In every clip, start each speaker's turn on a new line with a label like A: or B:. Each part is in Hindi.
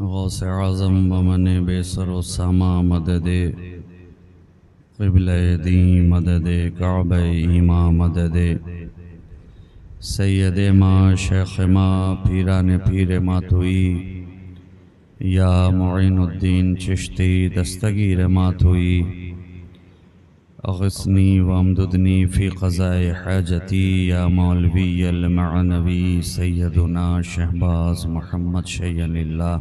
A: गौस आज़म बमने बेसर सामा मदद क़िबले दी मदद काबे ईमा मदद सैयद माँ शेख माँ पीरान पीर मातुई या मुइनुद्दीन चिश्ती दस्तगीर मातुई अग़िस्नी वमदुदनी फ़ी क़ज़ाए हाजती या मौलवी अल मअनवी सैयदना शहबाज मोहम्मद शय्यनिल्लाह।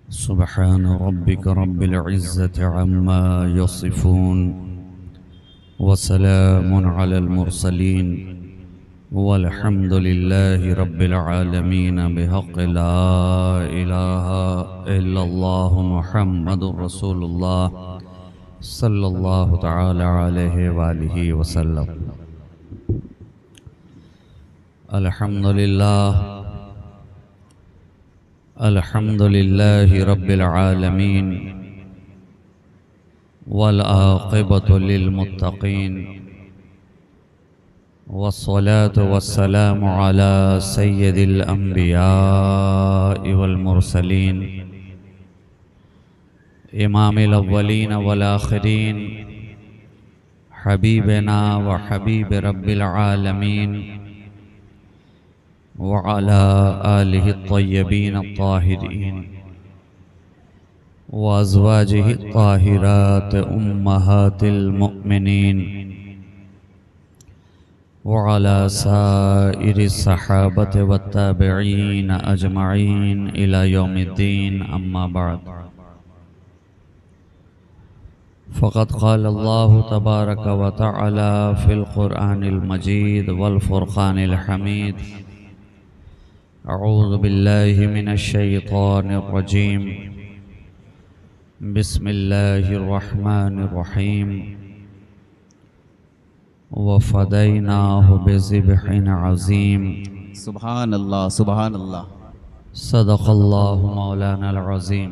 A: सुब्हान रब्बिक रब्बिल इज़्ज़ति अम्मा यसिफ़ून व सलामुन अलल मुरसलीन वल्हम्दुलिल्लाहि रब्बिल आलमीन बिहक़्क़ि ला इलाहा इल्लल्लाह मुहम्मदुर रसूलुल्लाह सल्लल्लाहु तआला अलैहि वालिहि वसल्लम। अल्हम्दुलिल्लाह अल्हम्दुलिल्लाहि रब्बिल आलमीन वल आक़िबतु लिल मुत्तक़ीन वस्सलातु वस्सलामु अला सय्यिदिल अंबियाइ वल मुरसलीन इमामिल अव्वलीन वल आखिरीन हबीबना व हबीब रब्बिल आलमीन व अला आलिहि त्तय्यबीन अत्ताहिरीन व अज़वाजिहि त्ताहिरात उम्महातिल मुअ्मिनीन व अला साइरि सहाबत व ताबिईन अजमईन इला यौमिद्दीन अम्मा बाद। फ़क़द क़ाल अल्लाहु तबारक व तआला फ़िल क़ुरआनिल मजीद वल फ़ुरक़ानिल हमीद। अऊज़ु बिल्लाहि मिनश शैतानिर रजीम। बिस्मिल्लाहिर रहमानिर रहीम। व फ़दैनाहु बिज़िब्हिन अज़ीम।
B: सुभान अल्लाह सुभान अल्लाह।
A: सदक़ल्लाहु मौलानल अज़ीम।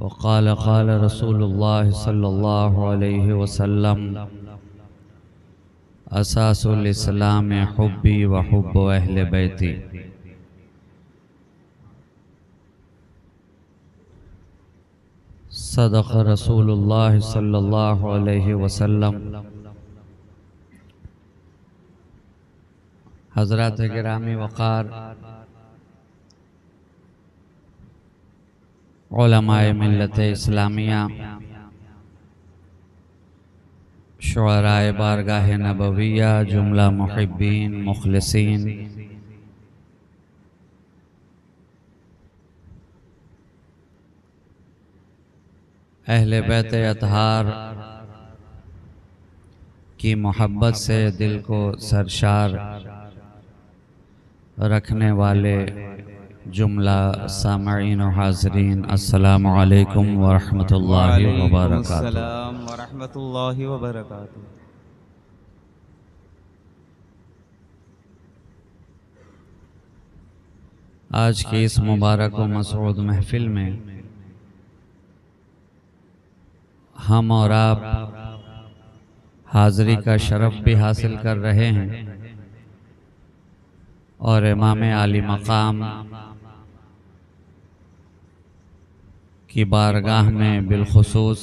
A: वक़ाल क़ाल रसूलुल्लाह सल्लल्लाहु अलैहि वसल्लम असासुल इस्लाम हुब्बी व हुब्बु अहले बैती। सदक़ रसूलुल्लाह सल्लल्लाहु अलैहि वसल्लम। हज़रात गिरामी वक़ार उलमाए मिल्लत इस्लामिया, शुअराए बारगाह नबविया, जुमला मुहिब्बीन मुखलिसीन, अहले बैत अतहार की मोहब्बत से दिल को सरशार रखने वाले जुमला सामईन व हाज़रीन, अस्सलामु अलैकुम व रहमतुल्लाहि व बरकातुहू।
B: अस्सलाम व रहमतुल्लाहि व बरकातुहू।
A: आज की इस मुबारक व मसऊद महफिल में हम और आप हाज़री का शरफ भी हासिल कर रहे हैं और इमाम आली मकाम की बारगाह में बिलखुसूस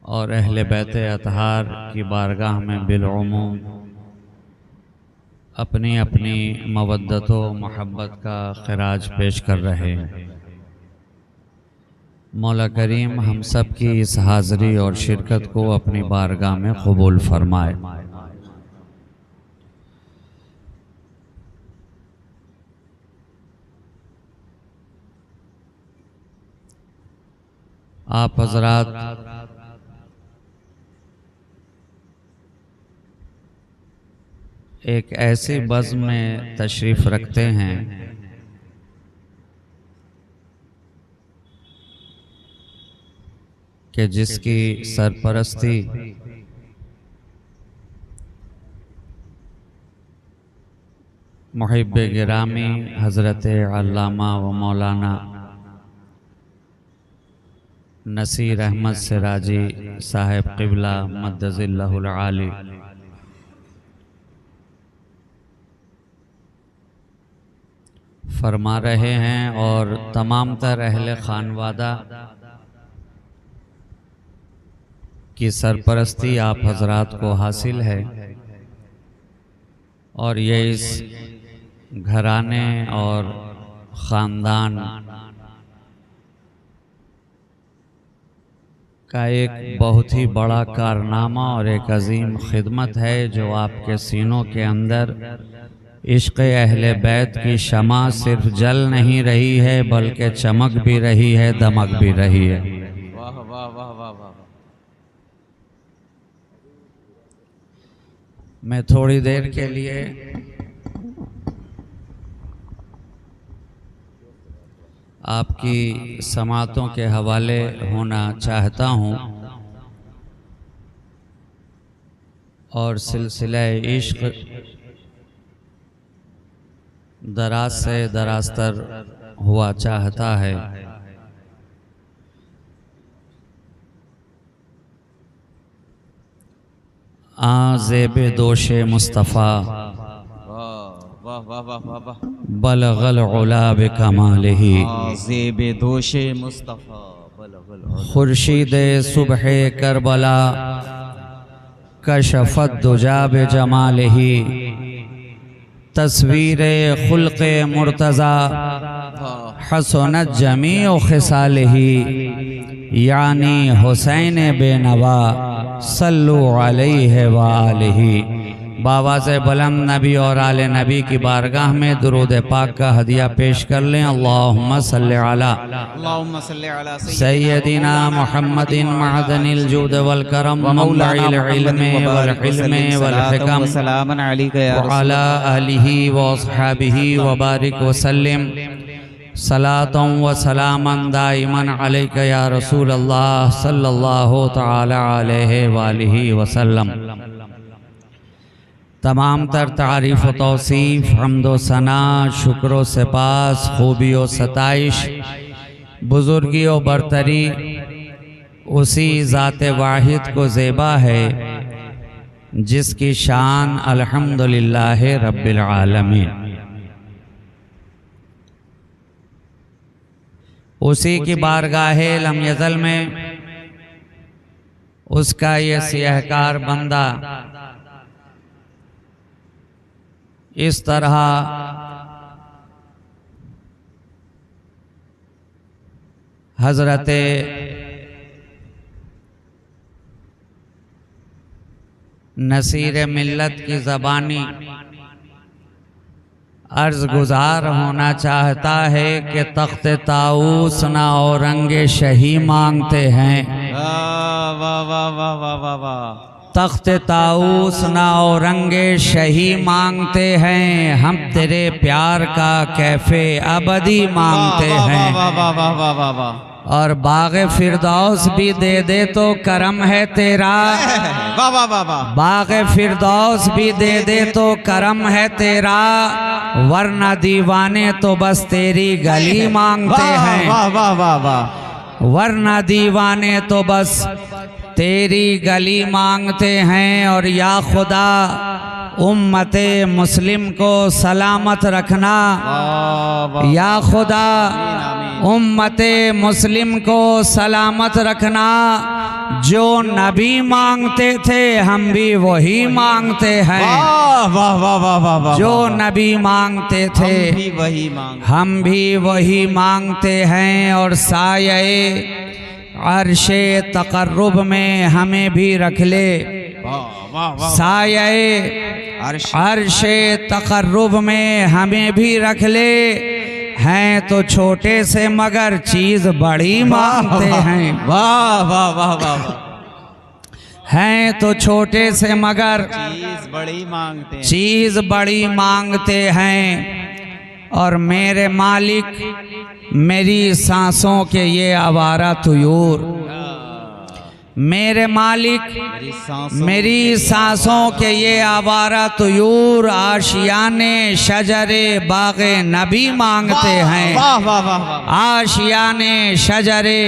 A: और अहले बैत अतहार की बारगाह में बिलउमूम अपनी अपनी मवद्दत व मोहब्बत का खिराज पेश कर रहे हैं। मौला करीम हम सब की इस हाज़री और शिरकत को अपनी बारगाह में कबूल फरमाए। आप हज़रात एक ऐसी बज़्म में तशरीफ़ रखते हैं कि जिसकी सरपरस्ती मुहिब्बे गिरामी हज़रत अल्लामा व मौलाना नसीर अहमद सिराजी साहिब क़िबला मद्दज़िल्लहुल आली फरमा रहे हैं और तमाम तर अहले खानवादा की सरपरस्ती आप हजरात को हासिल है और ये इस घराने और ख़ानदान का एक बहुत ही बड़ा कारनामा और एक अजीम खिदमत है जो आपके सीनों के अंदर इश्क़ अहले बैत की शमा सिर्फ जल नहीं रही है बल्कि चमक भी रही है, दमक भी रही है।
B: वाह वाह वाह वाह वाह।
A: मैं थोड़ी देर के लिए आपकी समातों के हवाले होना चाहता हूँ और सिलसिला इश्क़ दराज से दरास्तर हुआ चाहता है। ज़ेबे दोशे मुस्तफ़ा बलगल उला बिकमालिही
B: ज़ेबे दोशे मुस्तफ़ा
A: खुर्शीदे सुबह करबला कशफत दुजा बिजमालिही तस्वीरे खुल्क़े मुर्तज़ा हसनत जमीउ खिसालिही यानी हुसैन बेनवा सल्लु अलैहि व आलिही। बाबा से बुलंद नबी और आले नबी की बारगाह में दुरूद पाक का हदिया पेश कर लें। अल्लाहुम्मा सल्लि अला सय्यदिना मुहम्मदिन मअदनिल जूद वल करम मौलाइल इल्मी वल हिल्मी वल हिकम व अला आलिहि व अस्हाबिहि व बारिक व सल्लिम सलातन व सलामन दाइमन अलैका या रसूल अल्लाह सल्लल्लाहु तआला अलैहि व आलिहि वसल्लम। तमाम तर तारीफ़ व तौसीफ़ हम्द व सना शुक्र व सिपास खूबी व सताइश बुज़ुर्गी व बरतरी उसी ज़ात वाहिद को ज़ेबा है जिसकी शान अल्हम्दुलिल्लाह रब्बिल आलमीन। उसी की बारगाहे लम यज़ल में उसका ये सियाहकार बंदा इस तरह हजरत नसीर मिल्लत की ज़बानी अर्ज़ गुज़ार होना चाहता है कि तख्त ताऊस ना औरंगे शही मांगते हैं।
B: वाह वाह वाह वाह वाह वाह।
A: तख्त ताऊस ना औरंगे शही मांगते हैं, हम तेरे प्यार का कैफे अबदी मांगते हैं।
B: वाह वाह वाह वाह वाह वाह।
A: और बाग़े फिरदौस भी दे दे तो करम है तेरा।
B: वाह वाह वाह वाह।
A: बाग़े फिरदौस भी दे दे तो करम है तेरा, वरना दीवाने तो बस तेरी गली मांगते हैं।
B: वाह वाह वाह वाह।
A: वरना दीवाने तो बस तेरी गली मांगते हैं। और या खुदा उम्मते मुस्लिम को सलामत रखना, या खुदा उम्मते मुस्लिम को सलामत रखना। जो नबी मांगते थे हम भी वही मांगते हैं।
B: वाह वाह वाह वाह वाह।
A: जो नबी मांगते थे हम भी वही मांगते हैं। और साये अर्शे तकर्रुब में हमें भी रख ले, साये अर्शे तकर्रुब में हमें भी रख ले। हैं तो छोटे से मगर चीज बड़ी मांगते हैं।
B: वाह वाह वाह वाह।
A: हैं तो छोटे से मगर चीज बड़ी मांगते हैं। और मेरे मालिक मेरी सांसों के ये आवारा तुयूर मेरे मालिक
B: मेरी
A: मेरी सांसों के ये आवारा तुयूर आशियाने शजरे बागे नबी मांगते हैं।
B: वाह वाह वाह वाह।
A: आशियाने शजरे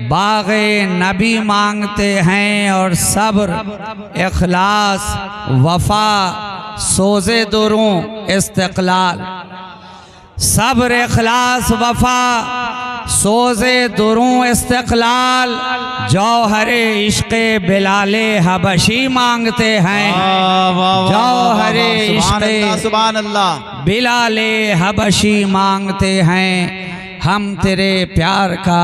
A: बागे नबी मांगते हैं और सब्र इखलास वफा सोज़े दुरूं इस्तिक़लाल। सब्र इखलास वफा सोज़े दुरूं इस्तिक़लाल जौहरे इश्क़े बिलाले हबशी मांगते हैं। जौहरे इश्क़े
B: सुभान अल्लाह
A: बिलाले हबशी मांगते हैं। हम तेरे प्यार का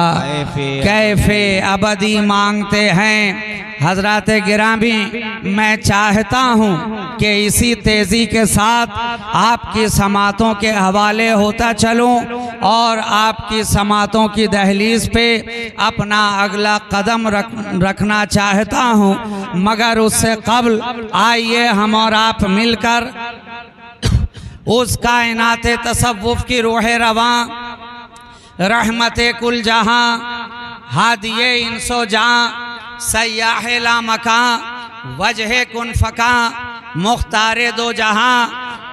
A: कैफे अबदी मांगते हैं। हज़रात गिरामी, मैं चाहता हूँ कि इसी तेज़ी के साथ आपकी समातों के हवाले होता चलूँ और आपकी समातों की दहलीज़ पे अपना अगला कदम रखना चाहता हूँ, मगर उससे कब्ल आइए हम और आप मिलकर उस कायनाते तसव्वुफ़ की रूह रवां रहमते कुल जहाँ हादिये इंसो जहाँ सयाहे ला मकां वजह कुन फ़कां मुख्तारे दो जहाँ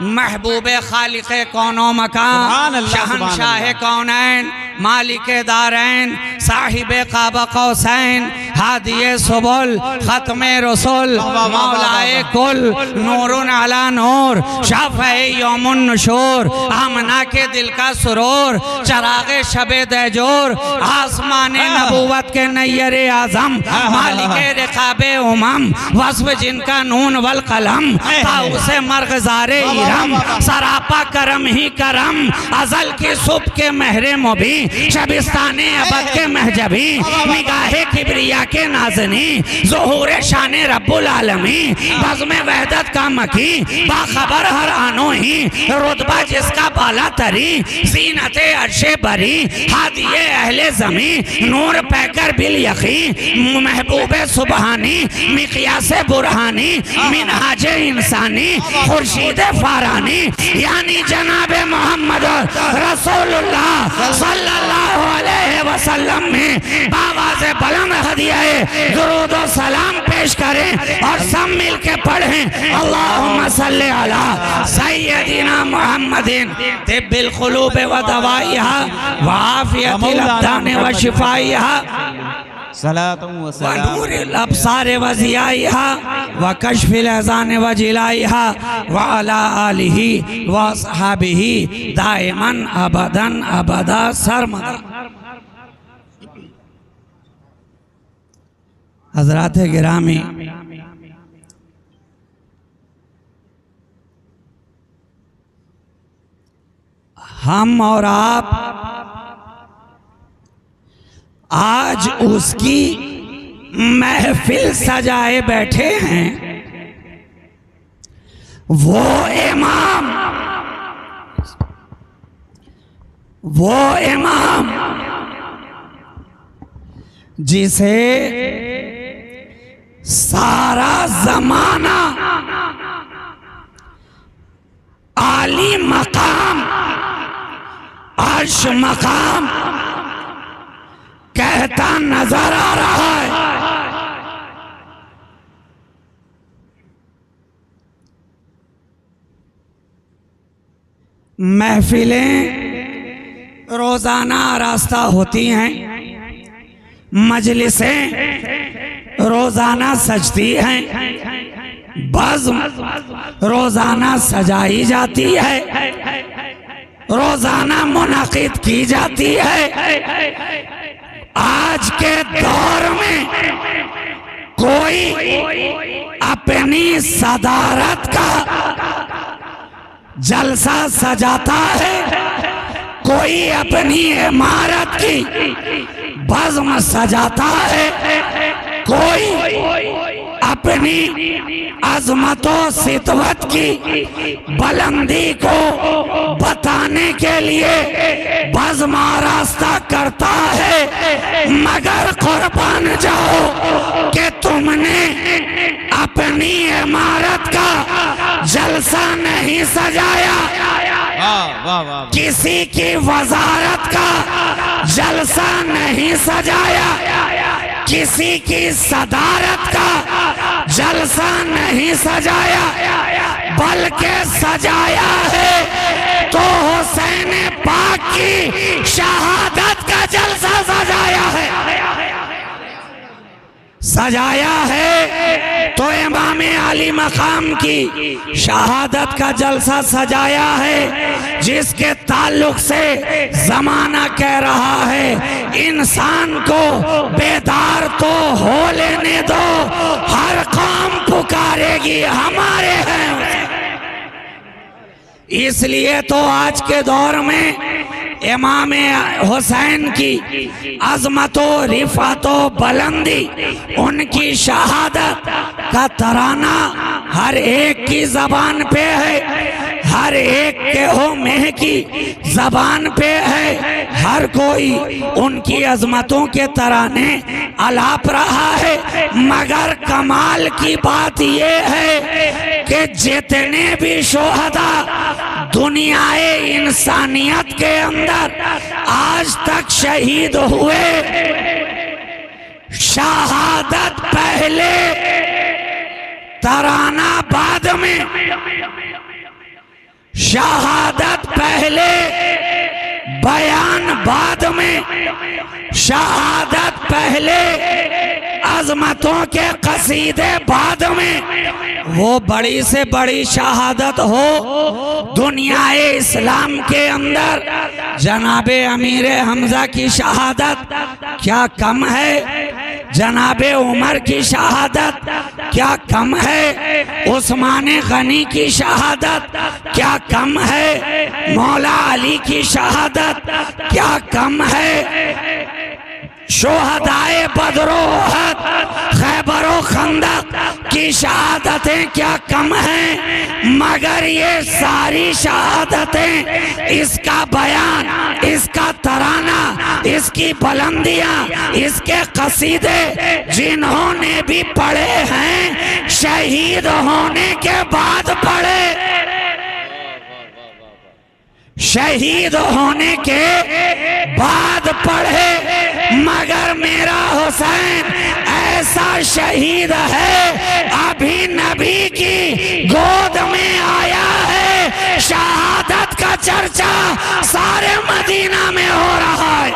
A: महबूबे खालिक़े कौनो मकां शहंशाह कौनैन मालिके दारैन साहिबे काबा कौसैन हादिये सुबुल ख़त्मे रसूल मौलाए कुल नूरुन अला नूर शाफ़े यौमुन नुशूर आमना के दिल का सुरूर चरागे शबे दैजोर आसमाने नबूवत के नैयरे आज़म मालिके रिकाबे उमम वस्फ़ जिनका नून वल कलम ताऊसे मरग़ज़ारे इरम सरापा करम ही करम अज़ल की सुब के महरे मुबी शबिस्ताने अबद के महजबी निगाहे किबरिया के नाज़नी ज़ुहूरे शाने रब्बुल आलमी बज़्मे वहदत का मकी बाखबर हर आनो ही रुतबा जिसका बाला तरी ज़ीनते अर्शे बरी हादिये अहले ज़मी नूर पैकर बिल यकी महबूबे सुबहानी मिक़यासे बुरहानी मिनहाजे इंसानी खुर्शीदे फारानी यानी जनाबे मोहम्मद रसूलुल्लाह सल्लल्लाहु अलैहि वसल्लम में बावाज़े बुलंद हदियाए दुरूद और सलाम पेश करें और सब मिल के पढ़ें। अल्लाहुम्मा सल्ली अला सय्यदिना मुहम्मदिन तिब्बिल क़ुलूब व दवाइहा व आफ़ियतिल अब्दान व शिफ़ाइहा वनूरिल अब्सार व ज़ियाइहा व कश्फिल अज़ान व जिलाइहा व अला आलिही व अस्हाबिही दाइमन अबदन अबदा सरमदा। हज़रात गिरामी, हम और आप आज उसकी महफिल सजाए बैठे हैं। वो इमाम जिसे सारा जमाना आली मकाम अर्श मकाम कहता नजर आ रहा है। महफिलें रोजाना आरास्ता होती हैं, मजलिसें रोजाना सजती हैं, बज़्म रोजाना सजाई जाती है, रोजाना मुनाकिद की जाती है। आज के दौर में कोई अपनी सदारत का जलसा सजाता है, कोई अपनी इमारत की बज़्म सजाता है, कोई अपनी अज़मतों सितवत की बुलंदी को बताने के लिए बज़्म आरास्ता करता है। मगर कुर्बान जाओ कि तुमने अपनी इमारत का जलसा नहीं सजाया, किसी की वजारत का जलसा नहीं सजाया, किसी की सदारत का जलसा नहीं सजाया, बल्कि सजाया है तो हुसैन पाक की शहादत का जलसा सजाया है। सजाया है तो इमाम अली मकाम की शहादत का जलसा सजाया है, जिसके ताल्लुक से जमाना कह रहा है इंसान को बेदार तो हो लेने दो, हर कौम पुकारेगी हमारे हैं। इसलिए तो आज के दौर में इमाम हुसैन की अजमतो रिफातो बुलंदी, उनकी शहादत का तराना हर एक की जबान पे है, हर एक के होमे की जबान पे है। हर कोई उनकी अजमतों के तराने अलाप रहा है, मगर कमाल की बात ये है कि जितने भी शोहदा दुनियाए इंसानियत के अंदर आज तक शहीद हुए, शहादत पहले तराना बाद में, शहादत पहले बयान बाद में, शहादत पहले अजमतों के कसीदे बाद में। वो बड़ी से बड़ी शहादत हो दुनियाए इस्लाम के अंदर जनाबे अमीर हमजा की शहादत क्या कम है, जनाबे उमर की शहादत क्या कम है, उस्मान गनी की शहादत क्या कम है, मौला अली की शहादत क्या कम है, शोहदाए बदरो उहद खैबरो खंदक की शहादतें क्या कम हैं, मगर ये सारी शहादतें, इसका बयान, इसका तराना, इसकी बुलंदियां, इसके कसीदे जिन्होंने भी पढ़े हैं शहीद होने के बाद पढ़े, शहीद होने के बाद पढ़े। मगर मेरा हुसैन ऐसा शहीद है, अभी नबी की गोद में आया है, शहादत का चर्चा सारे मदीना में हो रहा है।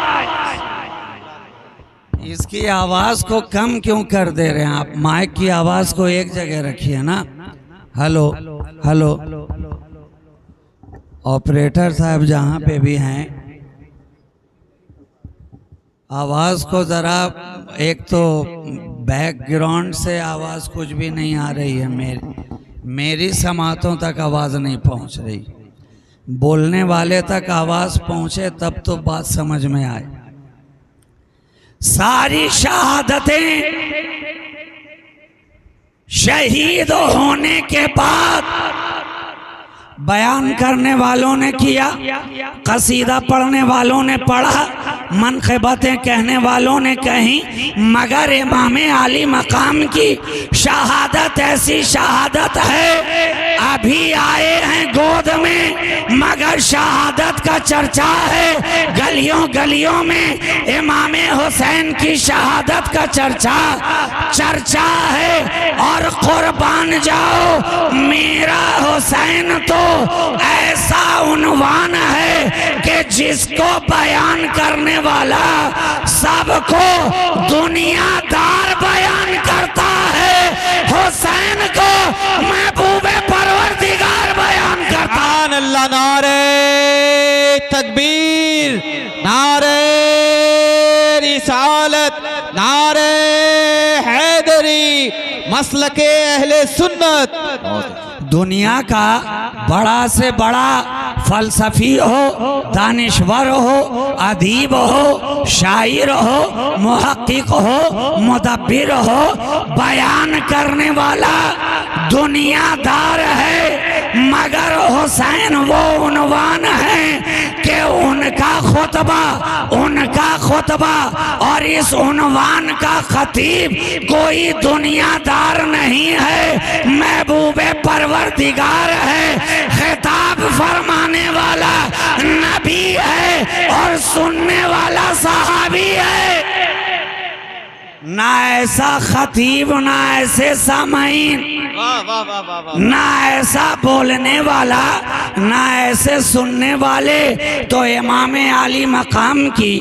A: इसकी आवाज को कम क्यों कर दे रहे हैं आप? माइक की आवाज को एक जगह रखिए ना। हेलो हेलो, ऑपरेटर साहब जहाँ पे भी हैं, आवाज को जरा, एक तो बैकग्राउंड से आवाज कुछ भी नहीं आ रही है, मेरी समातों तक आवाज नहीं पहुंच रही, बोलने वाले तक आवाज पहुंचे तब तो बात समझ में आए। सारी शहादतें शहीद होने के बाद बयान करने वालों ने किया, कसीदा पढ़ने वालों ने पढ़ा, मनक़िबतें कहने वालों ने कही, मगर इमाम अली मकाम की शहादत ऐसी शहादत है, अभी आए हैं गोद में, मगर शहादत का चर्चा है गलियों गलियों में, इमाम हुसैन की शहादत का चर्चा है। और कुर्बान जाओ मेरा हुसैन तो ऐसा उन्वान है कि जिसको बयान करने वाला सबको दुनियादार बयान करता है, हुसैन को महबूबे परवरदिगार बयान करता है।
B: अल्लाह, नारे तकबीर, नारे रिसालत, नारे हैदरी, मसलके अहले सुन्नत।
A: दुनिया का बड़ा से बड़ा फलसफी हो, दानिश्वर हो, अदीब हो, शायर हो, मुहक्किक हो, मुदब्बिर हो, बयान करने वाला दुनियादार है, मगर हुसैन वो उन्वान है कि उनका खुतबा और इस उन्वान का खतीब कोई दुनियादार नहीं है, महबूबे परवरदिगार है, खिताब फरमाने वाला नबी है और सुनने वाला सहाबी है। ना ऐसा खतीब, ना ऐसे सामाइन, ना ऐसा बोलने वाला, ना ऐसे सुनने वाले। तो इमाम आली मकाम की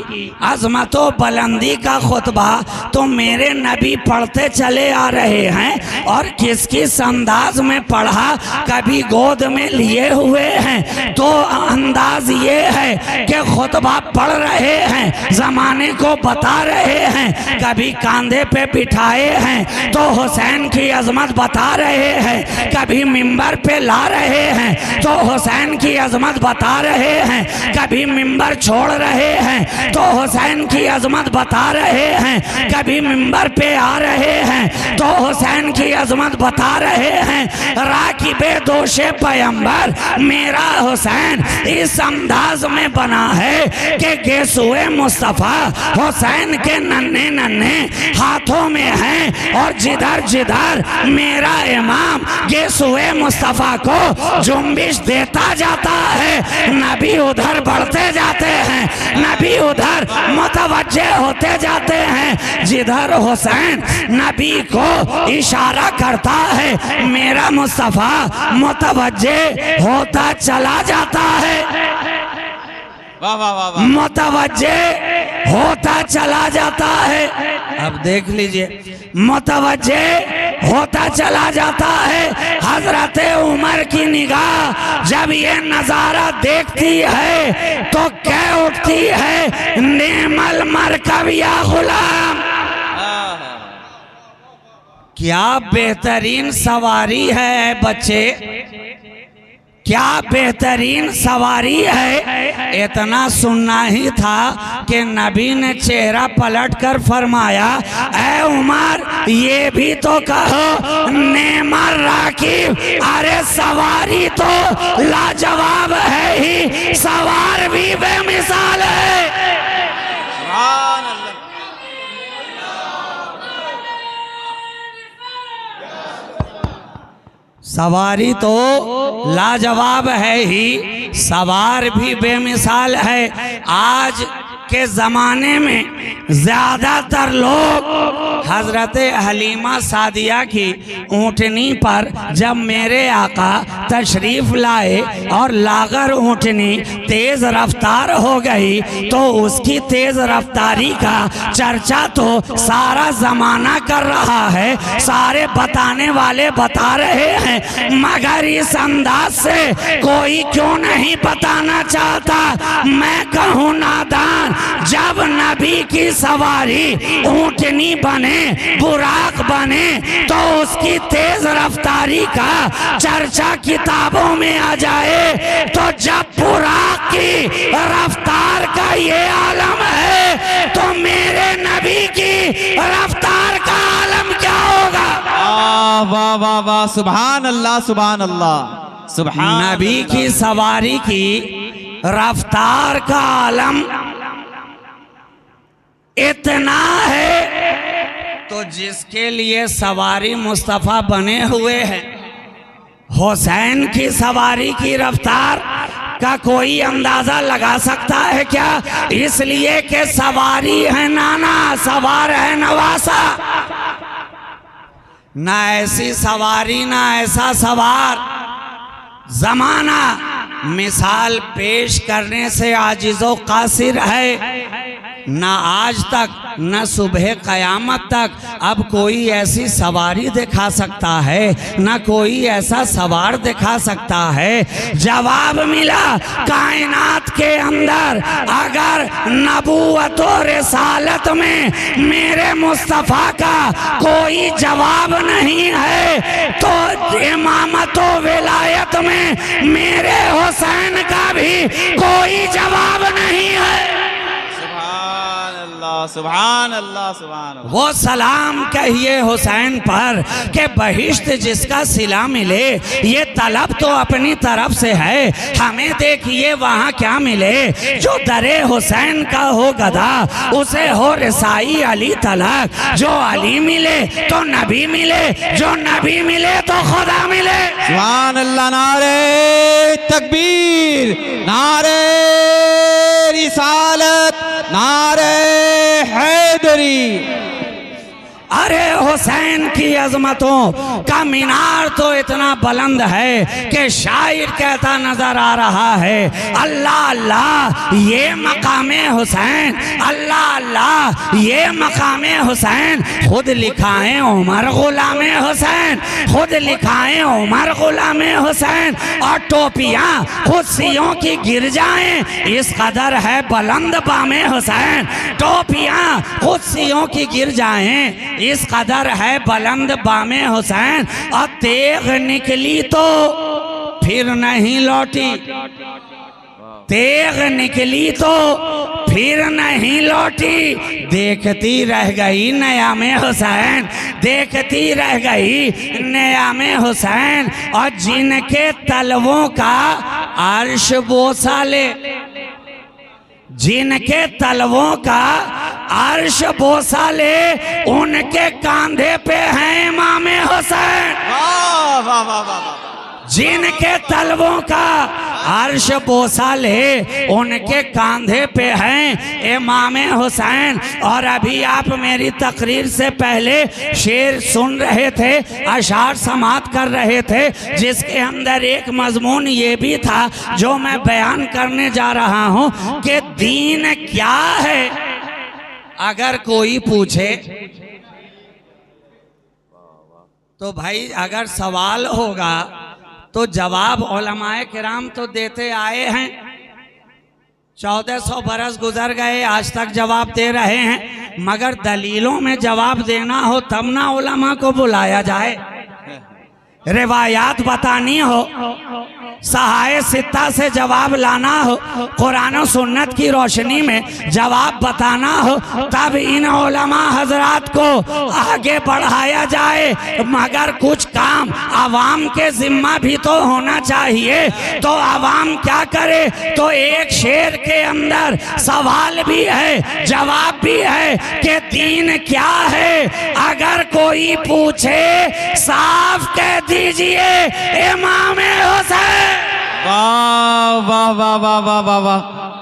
A: अजमत व बुलंदी का खुतबा तो मेरे नबी पढ़ते चले आ रहे हैं, और किस किस अंदाज में पढ़ा, कभी गोद में लिए हुए हैं तो अंदाज ये है कि खुतबा पढ़ रहे हैं, जमाने को बता रहे हैं, कभी कांधे पे बिठाए हैं तो हुसैन की अजमत बता रहे हैं, कभी मिंबर पे ला रहे हैं तो हुसैन की अजमत बता रहे हैं, कभी मिंबर छोड़ रहे हैं तो हुसैन की अजमत बता रहे हैं, कभी मिंबर पे आ रहे हैं तो हुसैन की अजमत बता रहे हैं। राकिबे दोषे पैगंबर मेरा हुसैन इस अंदाज में बना है कि गेसुए मुस्तफ़ा हुसैन के नन्हे नन्हे हाथों में हैं, और जिधर जिधर मेरा इमाम गेसुए मुस्तफ़ा को जुम्बिश देता जाता है, नबी उधर बढ़ते जाते हैं, नबी उधर मुतवज्जे होते जाते हैं। जिधर हुसैन नबी को इशारा करता है, मेरा मुस्तफ़ा मुतवज्जे होता चला जाता है, मुतवज्जे होता चला जाता है। अब देख लीजिए, मुतवज्जे होता चला जाता है। हजरत उमर की निगाह जब ये नजारा देखती है तो कह उठती है, नेमल मरकब या गुलाम, क्या बेहतरीन सवारी है बच्चे, क्या बेहतरीन सवारी है। इतना सुनना ही था कि नबी ने चेहरा पलट कर फरमाया, ऐ उमर ये भी तो कहो, नेमर राकिब, अरे सवारी तो लाजवाब है ही, सवार भी बेमिसाल है। सवारी तो लाजवाब है ही, सवार भी बेमिसाल है। आज के ज़माने में ज़्यादातर लोग हज़रत हलीमा सादिया की ऊँटनी पर जब मेरे आका तशरीफ़ लाए और लागर ऊँटनी तेज़ रफ्तार हो गई तो उसकी तेज़ रफ्तारी का चर्चा तो सारा ज़माना कर रहा है, सारे बताने वाले बता रहे हैं, मगर इस अंदाज से कोई क्यों नहीं बताना चाहता। मैं कहूँ नादान, जब नबी की सवारी ऊँटनी बने, बुराक बने, तो उसकी तेज रफ्तारी का चर्चा किताबों में आ जाए, तो जब बुराक की रफ्तार का ये आलम है तो मेरे नबी की रफ्तार का आलम क्या होगा।
B: वाह वाह वाह, सुभान अल्लाह सुभान अल्लाह, सुभान
A: नबी की सवारी की रफ्तार का आलम इतना है तो जिसके लिए सवारी मुस्तफ़ा बने हुए हैं, हुसैन की सवारी की रफ्तार का कोई अंदाजा लगा सकता है क्या? इसलिए कि सवारी है नाना, सवार है नवासा, ना ऐसी सवारी ना ऐसा सवार। जमाना मिसाल पेश करने से आजिज़ो कासिर है, ना आज तक न सुबह कयामत तक अब कोई ऐसी सवारी दिखा सकता है, न कोई ऐसा सवार दिखा सकता है। जवाब मिला कायनात के अंदर अगर नबूवत और रिसालत में मेरे मुस्तफ़ा का कोई जवाब नहीं है तो इमामत और विलायत में मेरे हुसैन का भी कोई जवाब नहीं है।
B: सुभान अल्लाह सुभान अल्लाह।
A: वो सलाम कहिए हुसैन पर कि बहिश्त जिसका सिला मिले, ये तलब तो अपनी तरफ से है, हमें देखिए वहाँ क्या मिले। जो दरे हुसैन का हो गदा उसे हो रसाई अली तलक, जो अली मिले तो नबी मिले, जो नबी मिले तो खुदा मिले।
B: सुभान अल्लाह। नारे तकबीर, नारे रिसालत, नारे हैदरी।
A: अरे हुसैन की अजमतों का मीनार तो इतना बुलंद है कि शायर कहता नजर आ रहा है, अल्लाह अल्लाह ये मकामे हुसैन, अल्लाह अल्लाह ये मकामे हुसैन। खुद लिखाएं उमर गुलामे हुसैन, खुद लिखाएं उमर गुलामे हुसैन। और टोपियां खुद सियों की गिर जाएं, इस कदर है बुलंद बामे हुसैन। टोपियां खुद सियों की गिर जाएं, इस कदर है बुलंद बामे हुसैन। और तेग निकली तो फिर नहीं लौटी, तेग निकली तो फिर नहीं लौटी। देखती रह गई नयामे हुसैन, देखती रह गई नयामे हुसैन। और जिनके तलवों का अर्श बोसा ले, जिनके तलवों का अर्श बोसा ले, उनके कांधे पे है इमामे हुसैन।
B: वाह वाह वाह वाह।
A: जिनके तलवों का अर्श बोसा ले, उनके कांधे पे हैं इमामे हुसैन। और अभी आप मेरी तकरीर से पहले शेर सुन रहे थे, अशार समात कर रहे थे, जिसके अंदर एक मजमून ये भी था जो मैं बयान करने जा रहा हूँ कि दीन क्या है। अगर कोई पूछे तो भाई अगर सवाल होगा तो जवाब उलमाए किराम तो देते आए हैं, 1400 बरस गुजर गए, आज तक जवाब दे रहे हैं। मगर दलीलों में जवाब देना हो तब ना उलमा को बुलाया जाए, रिवायात बतानी हो, सहाय सित्ता से जवाब लाना हो, कुरान और सुन्नत की रोशनी में जवाब बताना हो, तब इन उलमा हजरात को आगे बढ़ाया जाए। मगर कुछ काम आवाम के जिम्मा भी तो होना चाहिए। तो आवाम क्या करे? तो एक शेर के अंदर सवाल भी है, जवाब भी है कि दीन क्या है। अगर कोई पूछे साफ कह दीजिए इमामे हुसैन।
B: वाह वाह वाह वाह वाह वाह वाह,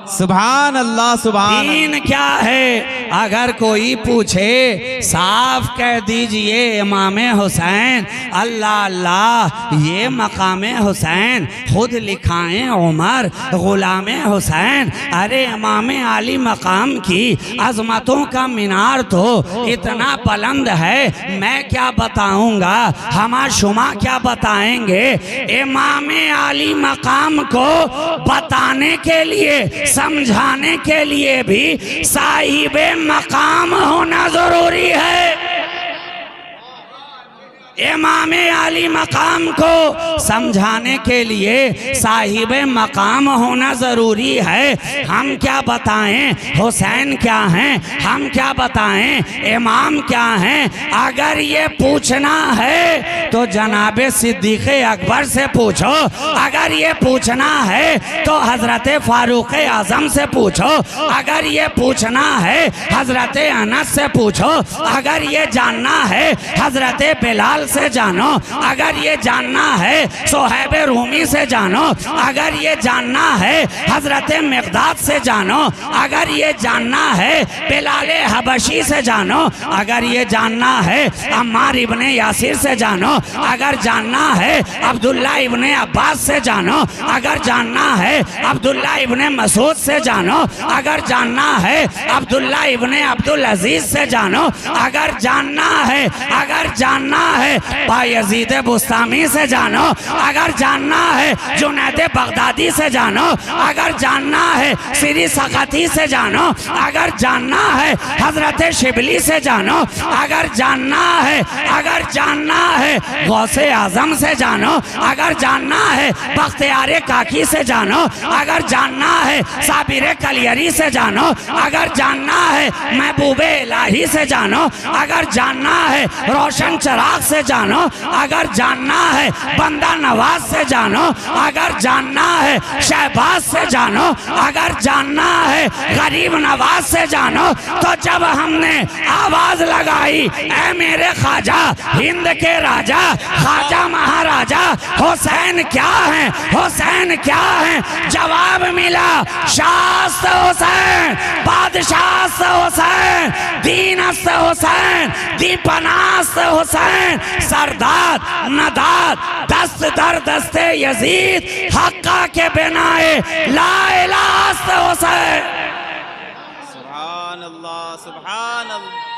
B: सुभान अल्लाह सुभान।
A: दीन क्या है? अगर कोई पूछे साफ कह दीजिए इमामे हुसैन। अल्लाह अल्लाह ये मकामे हुसैन, खुद लिखाएं उमर गुलामे हुसैन। अरे इमामे आली मकाम की अजमतों का मीनार तो इतना बुलंद है, मैं क्या बताऊंगा, हमार शुमा क्या बताएंगे। इमामे आली मकाम को बताने के लिए, समझाने के लिए भी साहिबे मकाम होना जरूरी है। इमामे आली मकाम को समझाने के लिए साहिब मकाम होना ज़रूरी है। हम क्या बताएं हुसैन क्या हैं, हम क्या बताएं इमाम क्या हैं। अगर ये पूछना है तो जनाबे सिद्दीक़ अकबर से पूछो, अगर ये पूछना है तो हज़रत फ़ारूक़ आज़म से पूछो, अगर ये पूछना है हज़रत अनस से पूछो, अगर ये जानना है हज़रत बिलाल से जानो, अगर ये जानना है सोहैब रूमी से जानो, अगर ये जानना है हजरत मिक़दाद से जानो, अगर ये जानना है बिलाल हबशी से जानो, अगर ये जानना है अम्मार इब्ने यासिर से जानो, अगर जानना है अब्दुल्ला इब्ने अब्बास से जानो, अगर जानना है अब्दुल्ला इब्ने मसूद से जानो, अगर जानना है अब्दुल्ला इब्ने अब्दुल अजीज से जानो, अगर जानना है, अगर जानना है बायज़ीद बुस्तामी से जानो, अगर जानना है जुनैद बगदादी से जानो, अगर जानना है सिरी सकाती से जानो, अगर जानना है हजरत शिबली से जानो, अगर जानना है, अगर जानना है गौसे आजम से जानो, अगर जानना है बख्तियार काकी से जानो, अगर जानना है साबिर कलियरी से जानो, अगर जानना है महबूबे इलाही से जानो, अगर जानना है रोशन चराग से से जानो अगर जानना है, बंदा नवाज से जानो अगर जानना है, शहबाज से जानो अगर जानना है, गरीब नवाज से जानो। तो जब हमने आवाज लगाई ऐ मेरे ख्वाजा हिंद के राजा, ख्वाजा महाराजा हुसैन क्या है, हुसैन क्या है, जवाब मिला शास्त हुसैन, बादशाह हुसैन, दीनस्त हुसैन, दीपनास्त हुसैन, सरदार नदार दस्त दर दस्ते यजीद, हक्का के बिनाए ला इलाहा हुसैन।
B: सुभान अल्लाह, सुभान अल्लाह।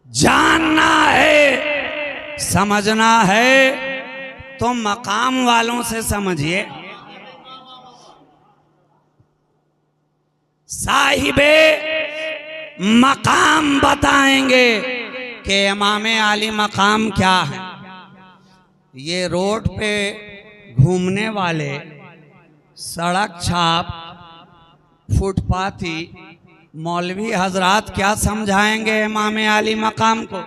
A: जानना है, समझना है तो मकाम वालों से समझिए। साहिबे मकाम बताएंगे कि इमामे आली मकाम क्या है। ये रोड पे घूमने वाले सड़क छाप फुटपाथी मौलवी हजरात क्या समझाएंगे इमामे आली मकाम को।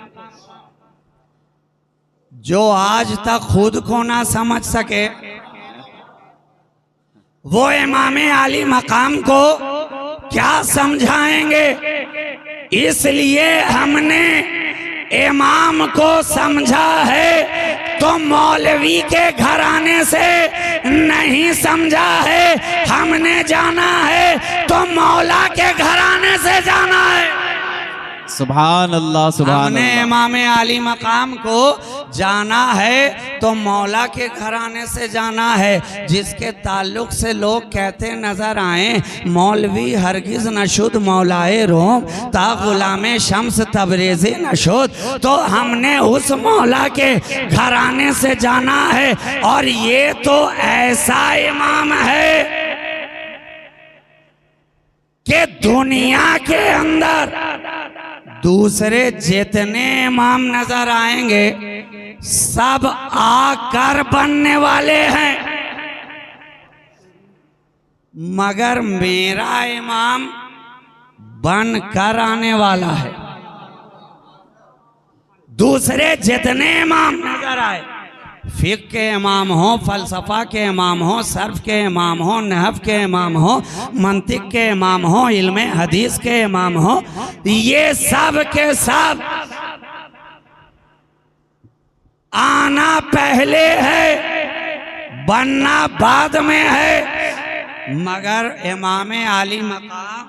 A: जो आज तक खुद को ना समझ सके वो इमामे आली मकाम को क्या समझाएंगे। इसलिए हमने इमाम को समझा है तो मौलवी के घराने से नहीं समझा है। हमने जाना है तो मौला के घराने से जाना है।
B: सुभान अल्लाह, सुभान
A: हमने
B: अल्लाह।
A: इमामे आली मकाम को जाना है तो मौला के घराने से जाना है। जिसके ताल्लुक से लोग कहते नजर आए मौलवी हरगिज नशुद मौलाए रोम ता गुलामे शम्स तबरेज़े नशुद, तो हमने उस मौला के घराने से जाना है। और ये तो ऐसा इमाम है कि दुनिया के अंदर दूसरे जितने इमाम नजर आएंगे सब आकर बनने वाले हैं, मगर मेरा इमाम बन कर आने वाला है। दूसरे जितने इमाम नजर आए, फिक़ के इमाम हो, फलसफा के इमाम हो, सर्फ के इमाम हो, नहव के इमाम हो, मंतिक के इमाम हो, इल्मे हदीस के इमाम हो, ये सब के सब आना पहले है बनना बाद में है। मगर इमामे आली मकाम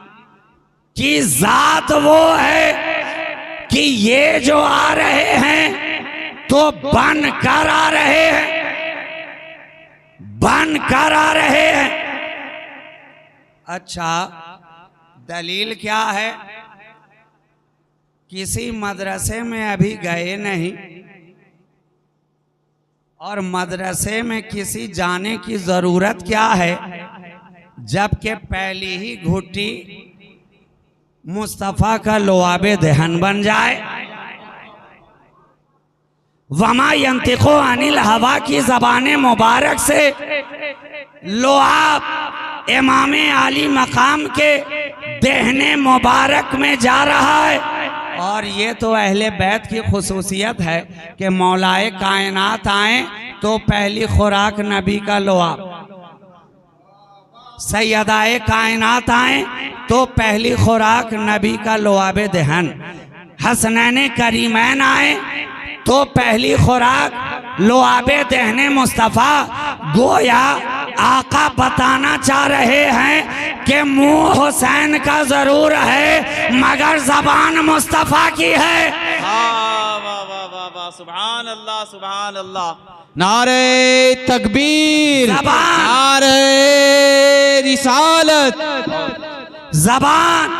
A: की जात वो है कि ये जो आ रहे हैं तो बन कर आ रहे हैं, बन कर आ रहे हैं। अच्छा, दलील क्या है? किसी मदरसे में अभी गए नहीं और मदरसे में किसी जाने की जरूरत क्या है, जबकि पहली ही घुट्टी मुस्तफ़ा का लोआबे दहन बन जाए। वमा यंतिको अनिल हवा की ज़बान मुबारक से लोआब इमामे आली मकाम के दहने मुबारक में जा रहा है। और ये तो अहले बैत की खुसूसियत है कि मौलाए कायनात आए तो पहली खुराक नबी का लोआब, सैयदाए कायनात आए तो पहली खुराक नबी का लोआबे दहन, हसनैन करीमैन आए तो पहली खुराक लोआबे दहने मुस्तफ़ा। गोया आका बताना चाह रहे हैं कि मुंह हुसैन का जरूर है मगर जबान मुस्तफ़ा की है।
B: वाह वाह वाह वाह वाह, सुभान अल्लाह, सुभान अल्लाह। नारे तकबीर, नारे रिसालत।
A: जबान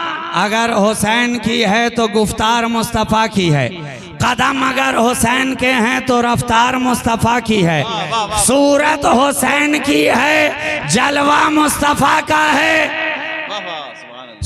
A: अगर हुसैन की है तो गुफ्तार मुस्तफ़ा की है, कदम अगर हुसैन के हैं तो रफ्तार मुस्तफ़ा की है, सूरत हुसैन की है जलवा मुस्तफ़ा का है,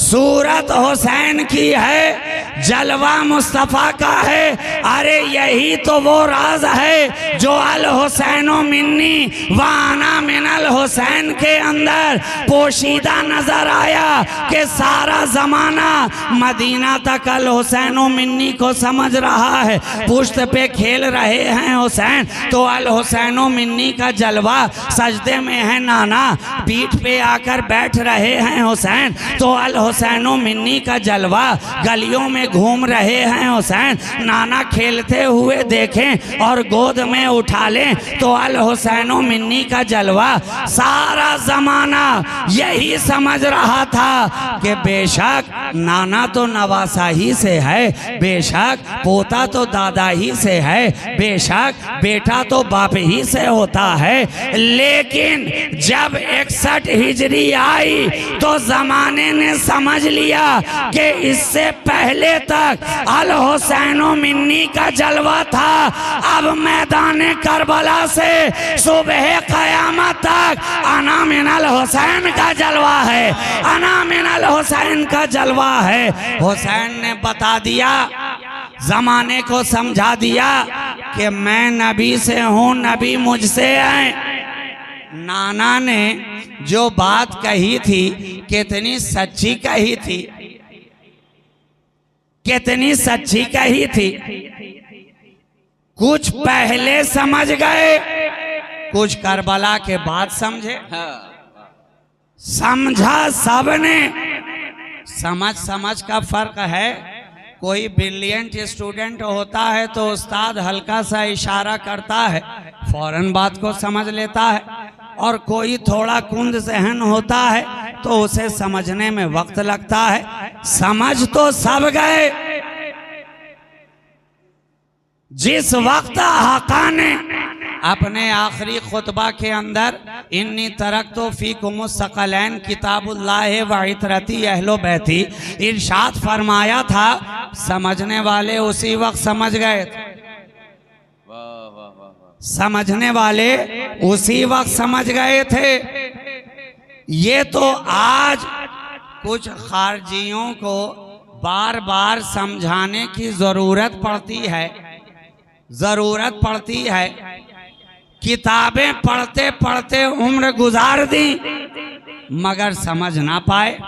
C: सूरत हुसैन की है, जलवा मुस्तफ़ा का है। अरे यही तो वो राज है जो अल हुसैनो मिन्नी व अना मिनल हुसैन के अंदर पोशीदा नजर आया कि सारा जमाना मदीना तक अल हुसैनो मिन्नी को समझ रहा है। पुश्त पे खेल रहे हैं हुसैन तो अल हुसैनो मिन्नी का जलवा, सजदे में है नाना पीठ पे आकर बैठ रहे हैं हुसैन तो अल हुसैनो मिन्नी का जलवा, गलियों में घूम रहे हैं हुसैन, नाना खेलते हुए देखें और गोद में उठा लें तो अल हुसैनो मिन्नी का जलवा। सारा जमाना यही समझ रहा था कि बेशक नाना तो नवासा ही से है, बेशक पोता तो दादा ही से है, बेशक बेटा तो बाप ही से होता है। लेकिन जब 61 हिजरी आई तो जमाने ने समझ लिया कि इससे पहले तक अल हुसैनो मिन्नी का जलवा था। अब मैदान करबला से सुबह क़यामत तक अना मिनल हुसैन का जलवा है, अना मिनल हुसैन का जलवा है। हुसैन ने बता दिया, जमाने को समझा दिया कि मैं नबी से हूँ, नबी मुझसे है। नाना ने जो बात कही थी कितनी सच्ची कही थी, कितनी सच्ची कही थी। कुछ पहले समझ गए, कुछ करबला के बाद समझे। समझा सबने, समझ का फर्क है। कोई ब्रिलियंट स्टूडेंट होता है तो उस्ताद हल्का सा इशारा करता है, फौरन बात को समझ लेता है, और कोई थोड़ा कुंद सहन होता है तो उसे समझने में वक्त लगता है। समझ तो सब गए। जिस वक्त आका ने अपने आखिरी खुतबा के अंदर इन्नी तरक्तो फीकुमुस सकलैन किताबुल्लाह व इतरती अहलो बैती इरशाद फरमाया था, समझने वाले उसी वक्त समझ गए थे। समझने वाले उसी वक्त समझ गए थे। ये तो आज कुछ खारजियों को बार बार समझाने की जरूरत पड़ती है, जरूरत पड़ती है। किताबें पढ़ते पढ़ते उम्र गुजार दी मगर समझ ना पाए।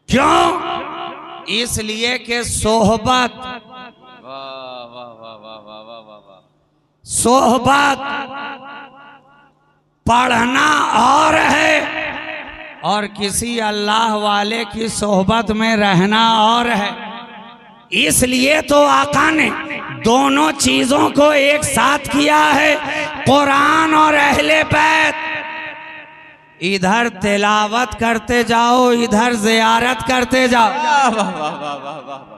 C: क्यों? इसलिए कि सोहबत, सोहबत पढ़ना और है और किसी अल्लाह वाले की सोहबत में रहना और है। इसलिए तो आका ने दोनों चीजों को एक साथ किया है, कुरान और अहले बैत। इधर तिलावत करते जाओ, इधर ज़ियारत करते जाओ।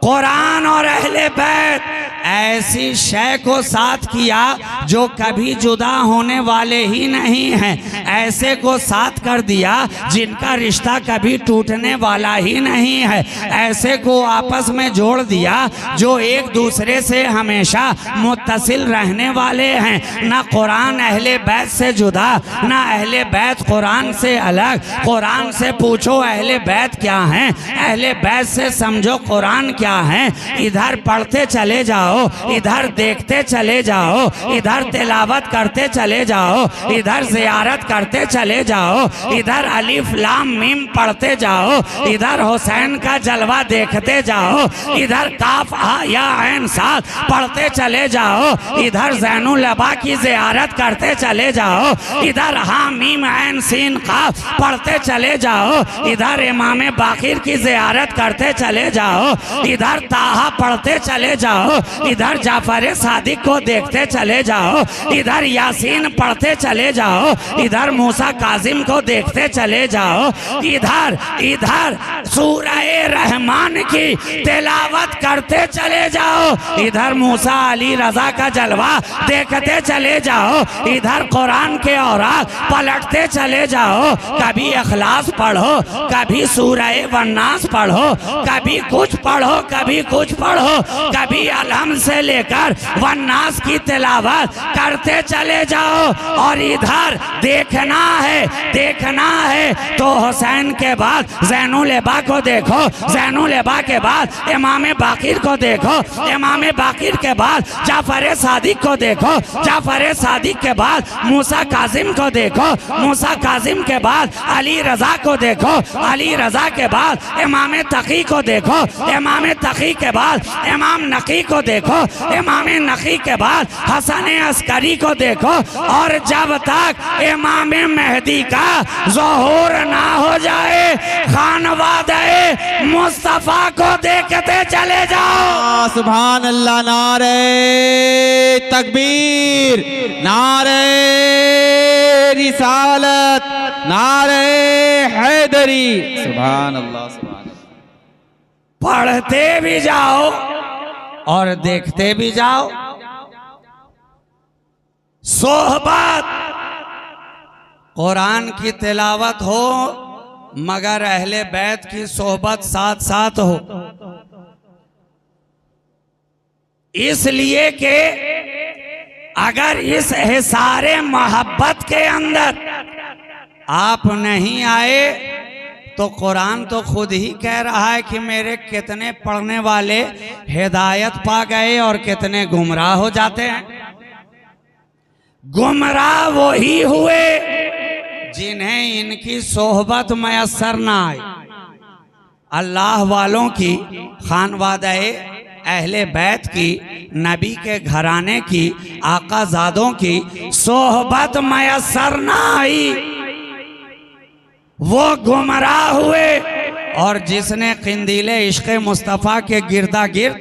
C: कुरान और अहले बैत ऐसी शय को साथ किया जो कभी जुदा होने वाले ही नहीं हैं, ऐसे को साथ कर दिया जिनका रिश्ता कभी टूटने वाला ही नहीं है, ऐसे को आपस में जोड़ दिया जो एक दूसरे से हमेशा मुत्तसिल रहने वाले हैं। ना कुरान अहले बैत से जुदा, ना अहले बैत कुरान से अलग। कुरान से पूछो अहले बैत क्या हैं, अहले बैत से समझो कुरान क्या है। इधर पढ़ते चले जाओ, इधर देखते चले जाओ, इधर तिलावत करते चले जाओ, इधर ज़ियारत करते चले जाओ, इधर अलिफ लाम मीम पढ़ते जाओ, इधर हुसैन का जलवा देखते जाओ, इधर काफ हा या ऐन साथ पढ़ते चले जाओ, इधर ज़ैनुल अबा की ज़ियारत करते चले जाओ, इधर हा मीम ऐन सीन काफ पढ़ते चले जाओ, इधर इमाम बाकिर की ज़ियारत करते चले जाओ, इधर ताहा पढ़ते चले जाओ, इधर जाफर सादिक को देखते चले जाओ, इधर यासीन पढ़ते चले जाओ, इधर मूसा काजिम को देखते चले जाओ, इधर इधर सूरह रहमान की तिलावत करते चले जाओ, इधर मूसा अली रजा का जलवा देखते चले जाओ, इधर कुरान के औरात पलटते चले जाओ, रहो, कभी इखलास पढ़ो, कभी सूरह वन्नास पढ़ो, कभी कुछ पढ़ो, कभी कुछ पढ़ो, कभी अलहम से लेकर वन्नास की तिलावत करते चले जाओ। और इधर देखना है तो हुसैन के बाद ज़ैनुलअबा को देखो, ज़ैनुलअबा के बाद इमाम बाकिर को देखो, इमाम बाकिर के बाद जाफर सादिक को देखो, जाफर सादिक के बाद मूसा काजिम को देखो, मूसा काजिम के बाद अली रजा को देखो, अली रजा के बाद इमाम तकी को देखो, इमाम तकी के बाद इमाम नकी को देखो, इमाम नकी के बाद हसन अस्करी को देखो। और जब तक इमाम मेहदी का ज़ुहूर ना हो जाए खानवादे मुस्तफ़ा को देखते चले जाओ।
B: सुभान अल्लाह। नारे तकबीर, नारे रिसालत, नारे हैदरी। सुभान अल्लाह, सुभान अल्लाह।
C: पढ़ते भी जाओ और देखते भी जाओ। सोहबत, कुरान की तिलावत हो मगर अहले बैत की सोहबत साथ साथ हो, इसलिए कि अगर इस हिसारे मोहब्बत के अंदर आप नहीं आए तो कुरान तो खुद ही कह रहा है कि मेरे कितने पढ़ने वाले हिदायत पा गए और कितने गुमराह हो जाते हैं। गुमराह वही हुए जिन्हें इनकी सोहबत मैसर ना आई। अल्लाह वालों की, खानवादे अहले बैत की, नबी के घराने की, आकाजादों की सोहबत मैसर ना आई, वो गुमराह हुए। और जिसने क़िंदीले इश्क़ मुस्तफ़ा के गिरदा गिर्द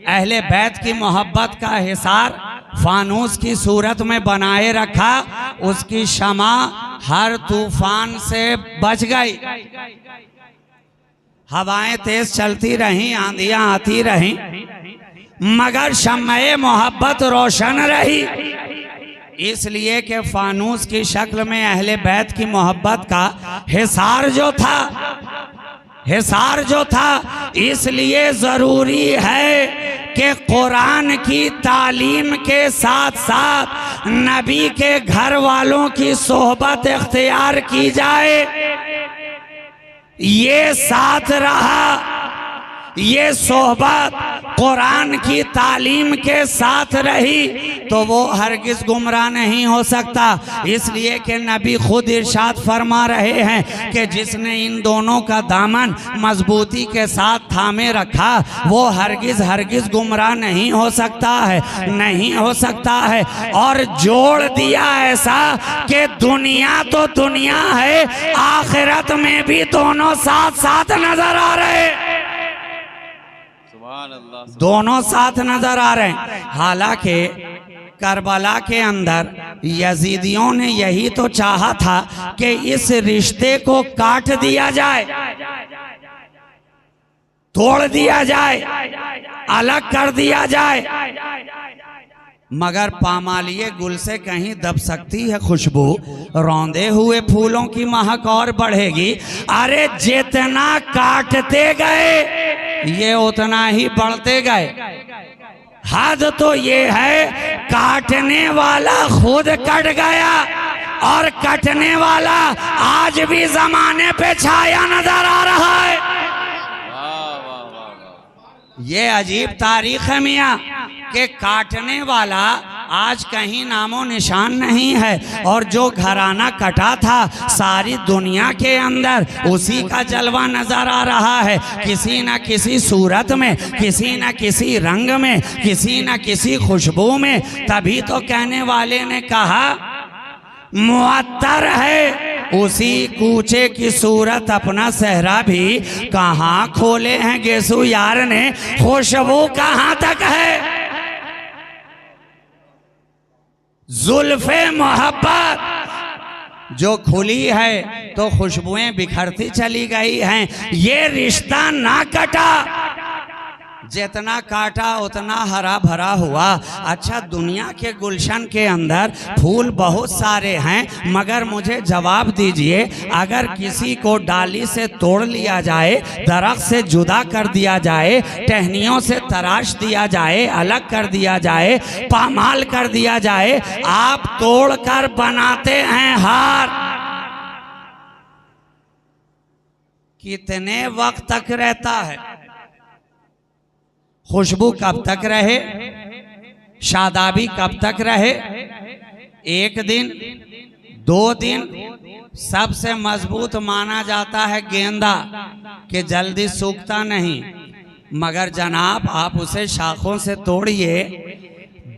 C: अहले बैत की मोहब्बत का हिसार फानूस की सूरत में बनाए रखा, उसकी शमा हर तूफान से बच गई। हवाएं तेज चलती रहीं, आंधियां आती रहीं, मगर शम्मे मोहब्बत रोशन रही। इसलिए कि फानूस की शक्ल में अहले बैत की मोहब्बत का हिसार जो था, इसलिए ज़रूरी है कि कुरान की तालीम के साथ साथ नबी के घर वालों की सोहबत इख्तियार की जाए। ये साथ रहा, ये सोहबत कुरान की तालीम के साथ रही तो वो हरगिज़ गुमराह नहीं हो सकता। इसलिए कि नबी खुद इरशाद फरमा रहे हैं कि जिसने इन दोनों का दामन मजबूती के साथ थामे रखा वो हरगिज़ गुमराह नहीं हो सकता है। और जोड़ दिया ऐसा कि दुनिया तो दुनिया है, आखिरत में भी दोनों साथ साथ नजर आ रहे, दोनों साथ नजर आ रहे हैं। हालांकि करबला के अंदर यजीदियों ने यही तो चाहा था कि इस रिश्ते को काट दिया जाए, तोड़ दिया जाए, अलग कर दिया जाए, मगर पामालिए गुल से कहीं दब सकती है खुशबू, रौंदे हुए फूलों की महक और बढ़ेगी। अरे जितना काटते गए ये उतना ही बढ़ते गए। हद तो ये है काटने वाला खुद कट गया और कटने वाला आज भी जमाने पे छाया नजर आ रहा है। ये अजीब तारीख है मियाँ कि काटने वाला आज कहीं नामो निशान नहीं है और जो घराना कटा था सारी दुनिया के अंदर उसी का जलवा नजर आ रहा है, किसी न किसी सूरत में, किसी न किसी रंग में, किसी न किसी खुशबू में। तभी तो कहने वाले ने कहा मुअत्तर है उसी कूचे की सूरत, अपना सहरा भी कहाँ खोले हैं गेसू यार ने, खुशबू कहाँ तक है। जुल्फे मोहब्बत जो खुली है तो खुशबुएं बिखरती चली गई हैं। ये रिश्ता ना कटा जितना काटा उतना हरा भरा हुआ। अच्छा, दुनिया के गुलशन के अंदर फूल बहुत सारे हैं, मगर मुझे जवाब दीजिए, अगर किसी को डाली से तोड़ लिया जाए, दरख्त से जुदा कर दिया जाए, टहनियों से तराश दिया जाए, अलग कर दिया जाए, पामाल कर दिया जाए, आप तोड़कर बनाते हैं हार, कितने वक्त तक रहता है? खुशबू कब तक रहे? शादाबी कब तक रहे? एक दिन, 2 दिन? सबसे मजबूत माना जाता है गेंदा, कि जल्दी सूखता नहीं, मगर जनाब आप उसे शाखों से तोड़िए,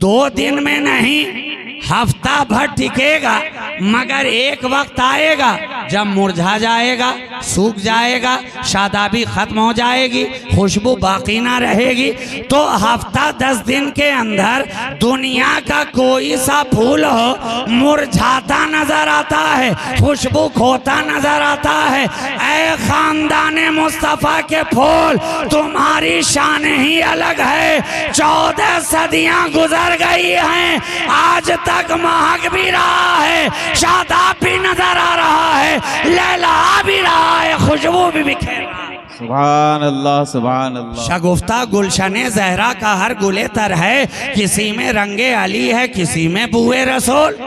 C: 2 दिन में नहीं, हफ्ता भर टिकेगा, मगर एक वक्त आएगा जब मुरझा जाएगा, सूख जाएगा, शादाबी खत्म हो जाएगी, खुशबू बाकी ना रहेगी। तो हफ्ता 10 दिन के अंदर दुनिया का कोई सा फूल हो मुरझाता नजर आता है, खुशबू खोता नजर आता है। ऐ खानदाने मुस्तफा के फूल, तुम्हारी शान ही अलग है। 14 सदियां गुजर गई हैं, आज तक महक भी रहा है, शादाब भी नजर आ रहा है, लैला भी रहा है, खुशबू भी बिखेर रहा है।
B: सुभान अल्लाह, सुभान अल्लाह।
C: शगुफ्ता गुलशने ज़हरा का हर गुले तर है, किसी में रंगे अली है, किसी में बुए रसूल।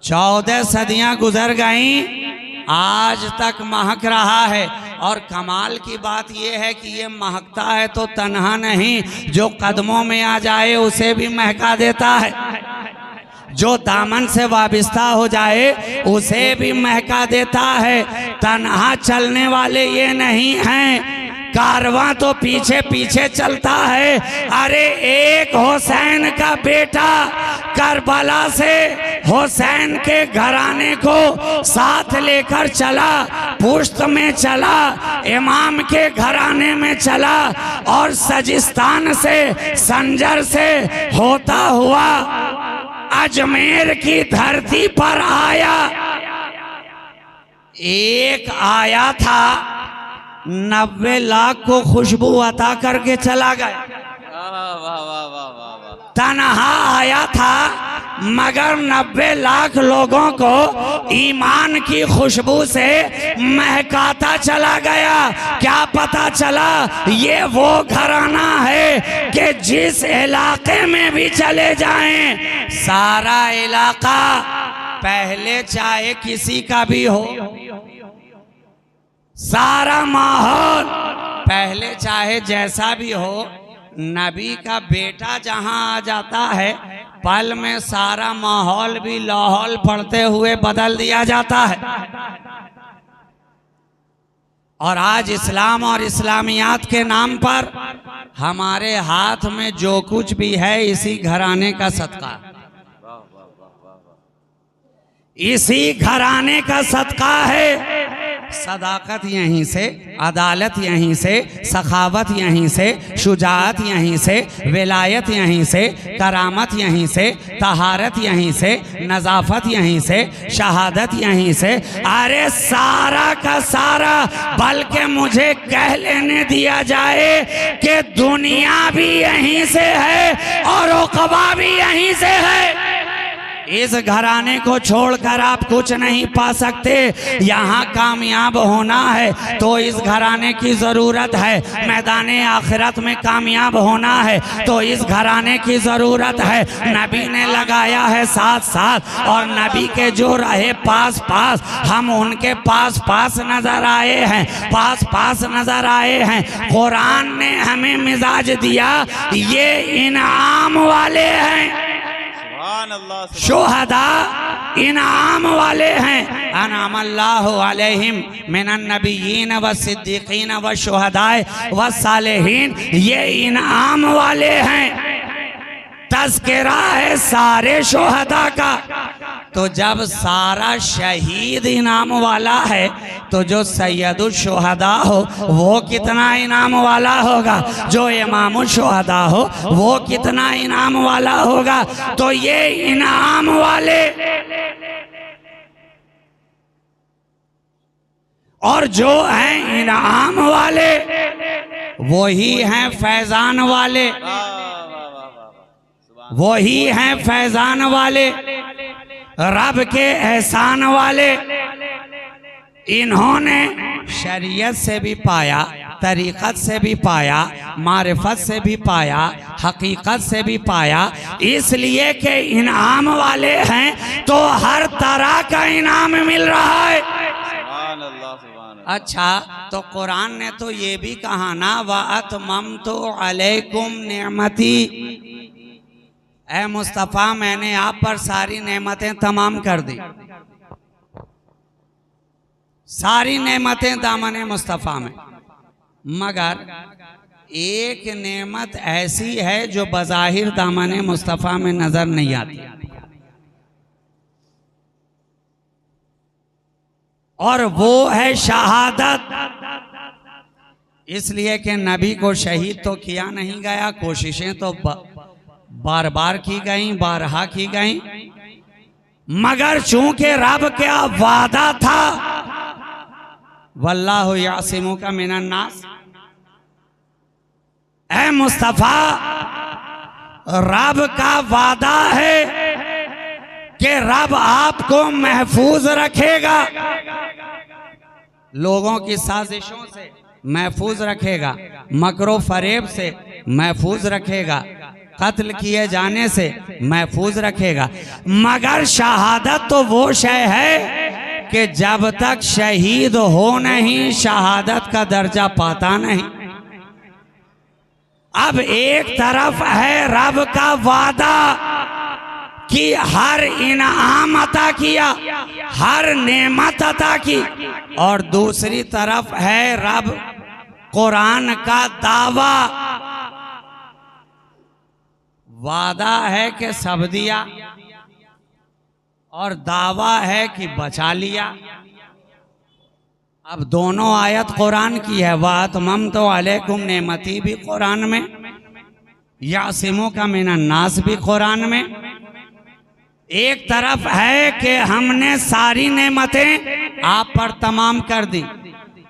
C: 14 सदियां गुजर गईं, आज तक महक रहा है। और कमाल की बात यह है कि ये महकता है तो तन्हा नहीं, जो कदमों में आ जाए उसे भी महका देता है, जो दामन से वाबिस्ता हो जाए उसे भी महका देता है। तन्हा चलने वाले ये नहीं हैं, कारवां तो पीछे पीछे चलता है। अरे एक हुसैन का बेटा करबला से हुसैन के घराने को साथ लेकर चला, पुश्त में चला, इमाम के घराने में चला, और सजिस्तान से, संजर से होता हुआ अजमेर की धरती पर आया। एक आया था, 90 लाख को खुशबू अता करके चला गया। तन्हा आया था, मगर 90 लाख लोगों को ईमान की खुशबू से महकाता चला गया। क्या पता चला? ये वो घराना है कि जिस इलाके में भी चले जाएं, सारा इलाका, पहले चाहे किसी का भी हो, सारा माहौल पहले चाहे जैसा भी हो, नबी का बेटा जहां आ जाता है, पल में सारा माहौल भी लाहौल पढ़ते हुए बदल दिया जाता है। और आज इस्लाम और इस्लामियात के नाम पर हमारे हाथ में जो कुछ भी है, इसी घराने का सदका, इसी घराने का सदका है। सदाकत यहीं से, अदालत यहीं से, सखावत यहीं से, शुजाअत यहीं से, विलायत यहीं से, करामत यहीं से, तहारत यहीं से, नज़ाफत यहीं से, शहादत यहीं से। अरे सारा का सारा, बल्कि मुझे कह लेने दिया जाए कि दुनिया भी यहीं से है और उक़बा भी यहीं से है। इस घराने को छोड़कर आप कुछ नहीं पा सकते। यहाँ कामयाब होना है तो इस घराने की ज़रूरत है, मैदाने आखिरत में कामयाब होना है तो इस घराने की ज़रूरत है। नबी ने लगाया है साथ साथ, और नबी के जो रहे पास पास, हम उनके पास पास नज़र आए हैं, पास पास नज़र आए हैं। कुरान ने हमें मिजाज दिया, ये इनाम वाले हैं, शुहदा इनाम वाले हैं। अनाम अल्लाहु अलैहिम मिनन नबिय्यीन व सिद्दीकीन व शुहदाए व सालिहीन, ये इनाम वाले हैं। तज़किरा है सारे शुहदा का। तो जब सारा शहीद इनाम वाला है, तो जो सैयदुल शुहदा हो वो कितना इनाम वाला होगा, जो इमामुल शुहदा हो वो कितना इनाम वाला होगा। तो ये इनाम वाले और जो हैं इनाम वाले, वही हैं फैजान वाले,
B: वाह वाह वाह वाह वाह।
C: वही हैं फैजान वाले, रब के एहसान वाले। इन्होंने शरीयत से भी पाया, तरीक़त से भी पाया, मारिफत से भी पाया, हकीकत से भी पाया, इसलिए कि इनाम वाले हैं तो हर तरह का इनाम मिल रहा है।
B: सुभान अल्लाह, सुभान अल्लाह।
C: अच्छा, तो कुरान ने तो ये भी कहा ना, वअतममतु अलैकुम नेमती, ऐ मुस्तफ़ा मैंने आप पर सारी नेमतें तमाम कर दी। सारी नेमतें दामन मुस्तफ़ा में, मगर एक नेमत ऐसी है जो बज़ाहिर दामन मुस्तफ़ा में नजर नहीं आती, और वो है शहादत। इसलिए कि नबी को शहीद तो किया नहीं गया, कोशिशें तो बार बार की गई, बारहा की गई, मगर चूंकि रब का वादा था, वल्लाहु यासिमुका मिनन नास, ऐ मुस्तफा रब का वादा है कि रब आपको महफूज रखेगा, लोगों की साजिशों से महफूज रखेगा, मकरो फरेब से महफूज रखेगा, कत्ल किए जाने से महफूज रखेगा। मगर शहादत तो वो शय है कि जब तक शहीद हो नहीं, शहादत का दर्जा पाता नहीं। अब एक तरफ है रब का वादा कि हर इनाम अता किया, हर नेमत अता की, और दूसरी तरफ है रब कुरान का दावा। वादा है कि सब दिया, और दावा है कि बचा लिया। अब दोनों आयत कुरान की है, वअतममतु अलैकुम नेमती भी कुरान में, यासिमुका मिनन नास भी कुरान में। एक तरफ है कि हमने सारी नेमतें आप पर तमाम कर दी,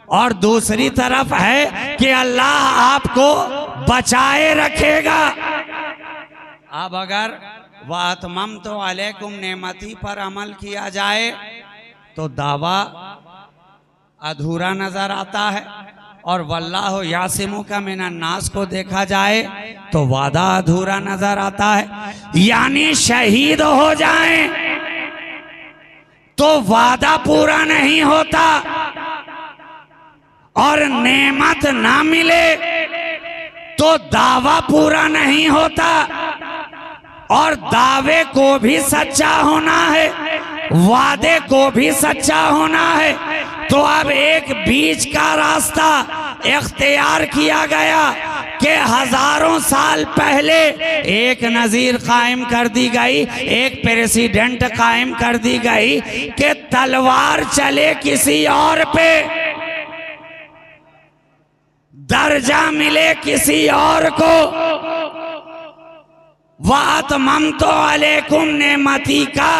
C: और दूसरी तरफ है कि अल्लाह आपको बचाए रखेगा। अब अगर वअतममतु अलैकुम नेमती पर अमल किया जाए तो दावा अधूरा नजर आता है, और वल्लाहु यासिमुका मिनन नास को देखा जाए तो वादा अधूरा नजर आता है। यानी शहीद हो जाएं तो वादा पूरा नहीं होता, और नेमत ना मिले तो दावा पूरा नहीं होता, और दावे को भी सच्चा होना है, वादे को भी सच्चा होना है। तो अब एक बीच का रास्ता इख्तियार किया गया कि हजारों साल पहले एक नजीर कायम कर दी गई, एक प्रेसिडेंट कायम कर दी गई कि तलवार चले किसी और पे, दर्जा मिले किसी और को। वअतममतु अलैकुम नेमती का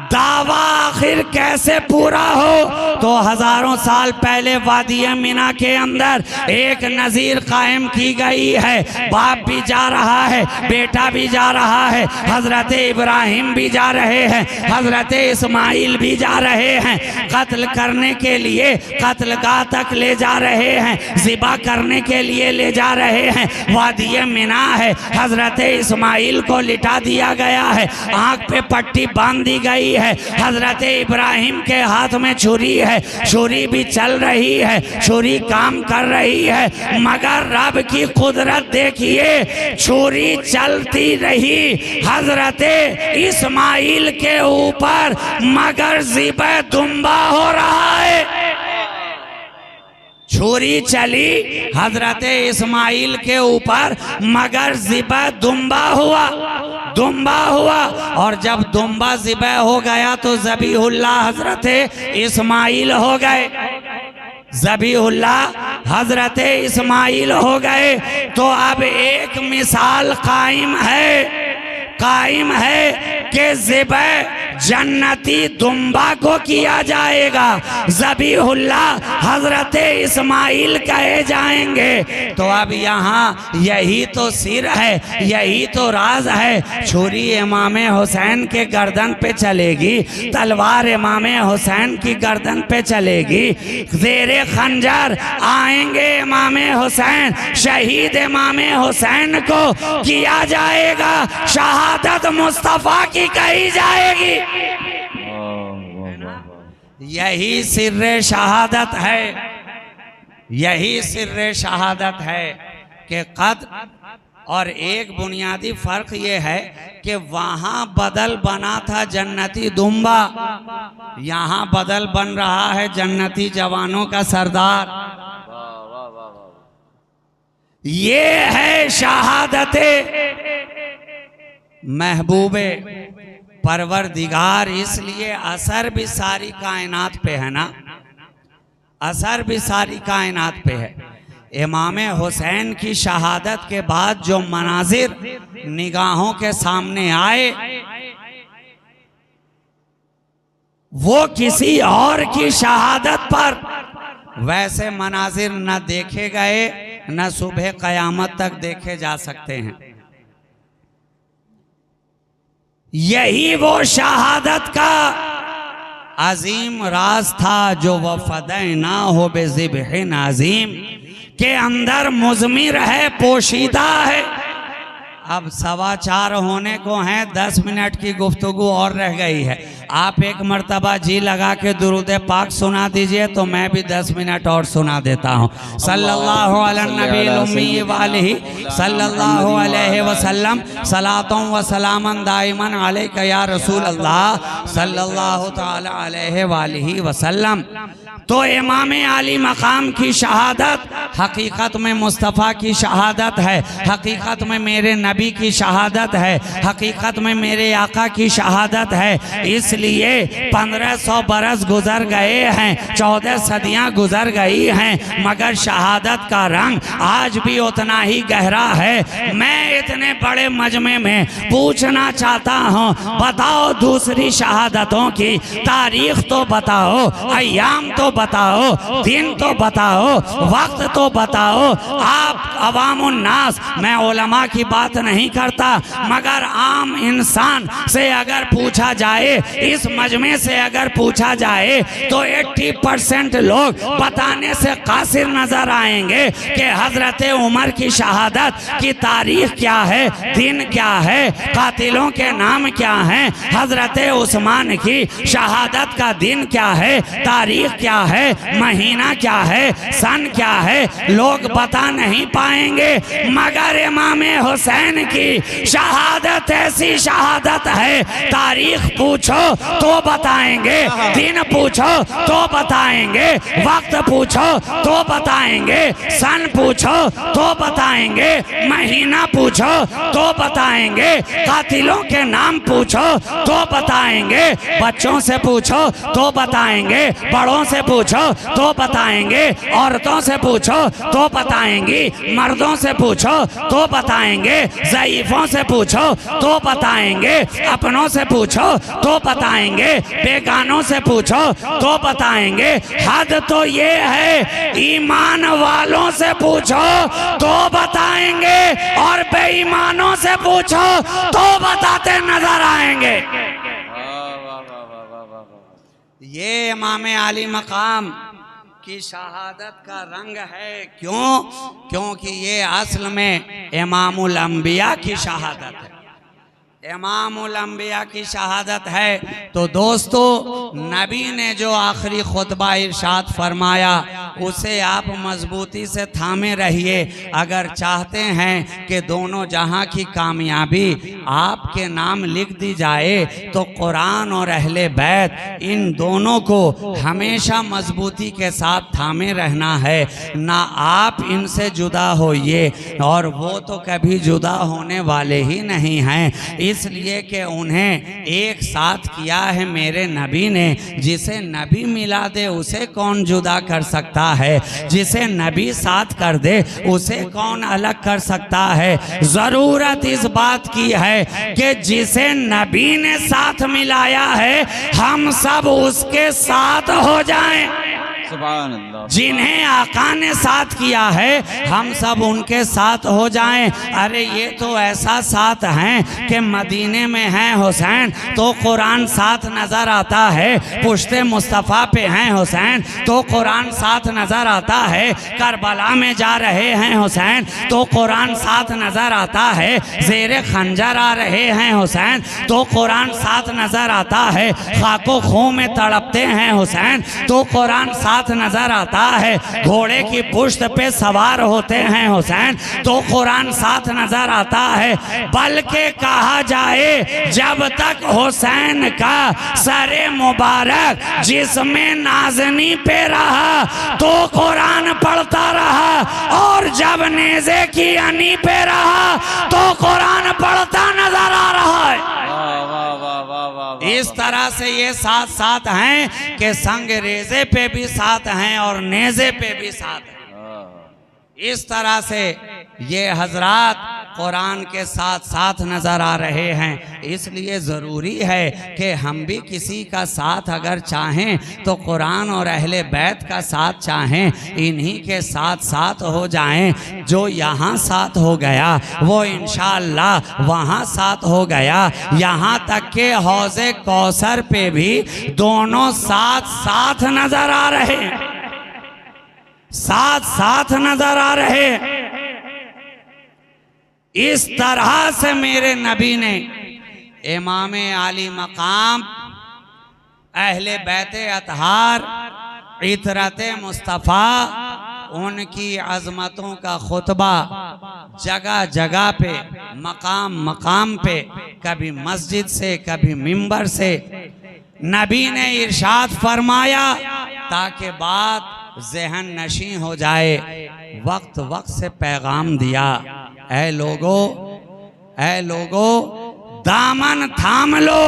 C: दावा आखिर कैसे पूरा हो? तो हजारों साल पहले वादी मिना के अंदर एक नजीर कायम की गई है। बाप भी जा रहा है, बेटा भी जा रहा है, हजरत इब्राहिम भी जा रहे हैं, हजरत इस्माइल भी जा रहे हैं, कत्ल करने के लिए कत्लगाह तक ले जा रहे हैं, ज़िबा करने के लिए ले जा रहे हैं। वादी मिना है, हजरत इस्माइल को लिटा दिया गया है, आंख पे पट्टी बांध दी गई है, हजरत इब्राहिम के हाथ में छुरी है, छुरी भी चल रही है, छुरी काम कर रही है, मगर रब की कुदरत देखिए, छुरी चलती रही हजरत इस्माइल के ऊपर, मगर ज़िबा दुम्बा हो रहा है। छुरी चली हजरत इस्माइल के ऊपर, मगर ज़िबा दुम्बा हुआ, दुम्बा हुआ, और जब दुम्बा ज़िबा हो गया तो ज़बीहुल्लाह हजरत इस्माइल हो गए, ज़बीहुल्लाह हजरत इस्माइल हो गए। तो अब एक मिसाल कायम है कि ज़िबा जन्नत जन्नती दुम्बा को किया जाएगा, ज़बीहुल्लाह हजरत इस्माइल कहे जाएंगे। तो अब यहाँ यही तो सिर है, यही तो राज है। छुरी इमाम हुसैन के गर्दन पे चलेगी, तलवार इमाम हुसैन की गर्दन पे चलेगी, ज़ेरे खंजर आएंगे इमाम हुसैन, शहीद इमाम हुसैन को किया जाएगा, शहादत मुस्तफ़ा की कही जाएगी। यही सिर्रे शहादत है, यही सिर्रे शहादत है कि कद। और एक बुनियादी फर्क ये है कि वहां बदल बना था जन्नती दुम्बा, यहाँ बदल बन रहा है जन्नती जवानों का सरदार। ये है शहादते महबूबे परवरदिगार। इसलिए असर भी सारी कायनात पे है ना, असर भी सारी कायनात पे है। इमाम हुसैन की शहादत के बाद जो मनाजिर निगाहों के सामने आए वो किसी और की शहादत पर वैसे मनाजिर न देखे गए, न सुबह कयामत तक देखे जा सकते हैं। यही वो शहादत का अजीम राज था जो वफ़दैना हो बेज़िब्हिन अजीम के अंदर मुज़मिर है, पोशीदा है। अब 4:15 होने को हैं, 10 मिनट की गुफ्तगू और रह गई है। आप एक मर्तबा जी लगा के दुरूद पाक सुना दीजिए तो मैं भी 10 मिनट और सुना देता हूँ। सल्लल्लाहु अलैहि नबी उम्मी वालिही सल्लल्लाहु अलैहि वसल्लम सलातों व सलामन दाइमन अलैका या रसूल अल्लाह सल्लल्लाहु ताला अलैहि वालिही वसल्लम। तो इमाम आली मकाम की शहादत हकीकत में मुस्तफ़ा की शहादत है, हकीकत में मेरे नबी की शहादत है, हकीकत में मेरे आका की शहादत है। इसलिए 1500 बरस गुजर गए हैं, 14 सदियां गुजर गई हैं, मगर शहादत का रंग आज भी उतना ही गहरा है। मैं इतने बड़े मजमे में पूछना चाहता हूँ, बताओ दूसरी शहादतों की तारीख तो बताओ, अय्याम तो बताओ, दिन तो बताओ, वक्त तो बताओ। आप अवामुन नास, मैं उलमा की बात नहीं करता, मगर आम इंसान से अगर पूछा जाए, इस मजमे से अगर पूछा जाए तो 80% लोग बताने से कासिर नजर आएंगे कि हजरत उमर की शहादत की तारीख क्या है, दिन क्या है, कातिलों के नाम क्या हैं, हजरत उस्मान की शहादत का दिन क्या है, तारीख क्या है, महीना क्या है, सन क्या है, लोग बता नहीं पाएंगे। मगर इमाम हुसैन की शहादत ऐसी शहादत है, तारीख पूछो तो बताएंगे, दिन पूछो तो बताएंगे, वक्त पूछो तो बताएंगे, सन पूछो तो बताएंगे, महीना पूछो तो बताएंगे, कातिलों के नाम पूछो तो बताएंगे, बच्चों से पूछो तो बताएंगे, बड़ों से पूछो तो बताएंगे, औरतों से पूछो तो बताएंगी, मर्दों से पूछो तो बताएंगे, ज़ईफ़ों से पूछो तो बताएंगे, अपनों से पूछो तो बताएंगे, बेगानों से पूछो तो बताएंगे। हद तो ये है ईमान वालों से पूछो तो बताएंगे और बेईमानों से पूछो तो बताते नजर आएंगे। ये इमाम आली मकाम की शहादत का रंग है। क्यों? क्योंकि ये असल में इमामुल अंबिया की शहादत है, इमामुल अंबिया की शहादत है। तो दोस्तों, नबी ने जो आखिरी खुतबा इरशाद फरमाया उसे आप मजबूती से थामे रहिए। अगर चाहते हैं कि दोनों जहां की कामयाबी आपके नाम लिख दी जाए तो कुरान और अहले बैत इन दोनों को हमेशा मजबूती के साथ थामे रहना है, ना आप इनसे जुदा होइए और वो तो कभी जुदा होने वाले ही नहीं हैं। इसलिए कि उन्हें एक साथ किया है मेरे नबी ने, जिसे नबी मिला दे उसे कौन जुदा कर सकता सकता है, जिसे नबी साथ कर दे उसे कौन अलग कर सकता है। जरूरत इस बात की है कि जिसे नबी ने साथ मिलाया है हम सब उसके साथ हो जाएं।
B: सुभान अल्लाह।
C: जिन्हें आका ने साथ किया है हम सब उनके साथ हो जाएं। अरे ये तो ऐसा साथ हैं कि मदीने में हैं हुसैन तो कुरान साथ नज़र आता है, पुश्ते मुस्तफ़ा पे हैं हुसैन तो कुरान साथ नज़र आता है, करबला में जा रहे हैं हुसैन तो कुरान साथ नज़र आता है, ज़ेरे खंजर आ रहे हैं हुसैन तो कुरान साथ नज़र आता है, खाको खूं में तड़पते हैं हुसैन तो कुरान साथ नजर आता है, घोड़े की पुश्त पे सवार होते हैं हुसैन तो कुरान साथ नजर आता है। बल्कि कहा जाए जब तक हुसैन का सरे मुबारक जिसमें नाज़नी पे रहा तो कुरान पढ़ता रहा और जब नेज़े की अनी पे रहा तो कुरान पढ़ता नजर आ रहा है। इस तरह से ये साथ साथ हैं कि संग रेज़े पे भी साथ हैं और नेज़े पे भी साथ हैं। इस तरह से ये हजरात कुरान के साथ साथ नज़र आ रहे हैं। इसलिए ज़रूरी है कि हम भी किसी का साथ अगर चाहें तो कुरान और अहले बैत का साथ चाहें, इन्हीं के साथ साथ हो जाएं। जो यहाँ साथ हो गया वो इंशाअल्लाह वहाँ साथ हो गया। यहाँ तक के हौज़े कौसर पे भी दोनों साथ साथ नज़र आ रहे हैं, साथ साथ नज़र आ रहे हैं। इस तरह से मेरे नबी ने इमाम आली मकाम अहले बैते अतहार इतरत मुस्तफ़ा उनकी अज़मतों का खुतबा जगह जगह पे मकाम मकाम पे कभी मस्जिद से कभी मिंबर से नबी ने इरशाद फरमाया ताकि बात ज़हन नशीं हो जाए। वक्त वक्त से पैगाम दिया, ऐ लोगो दामन थाम लो।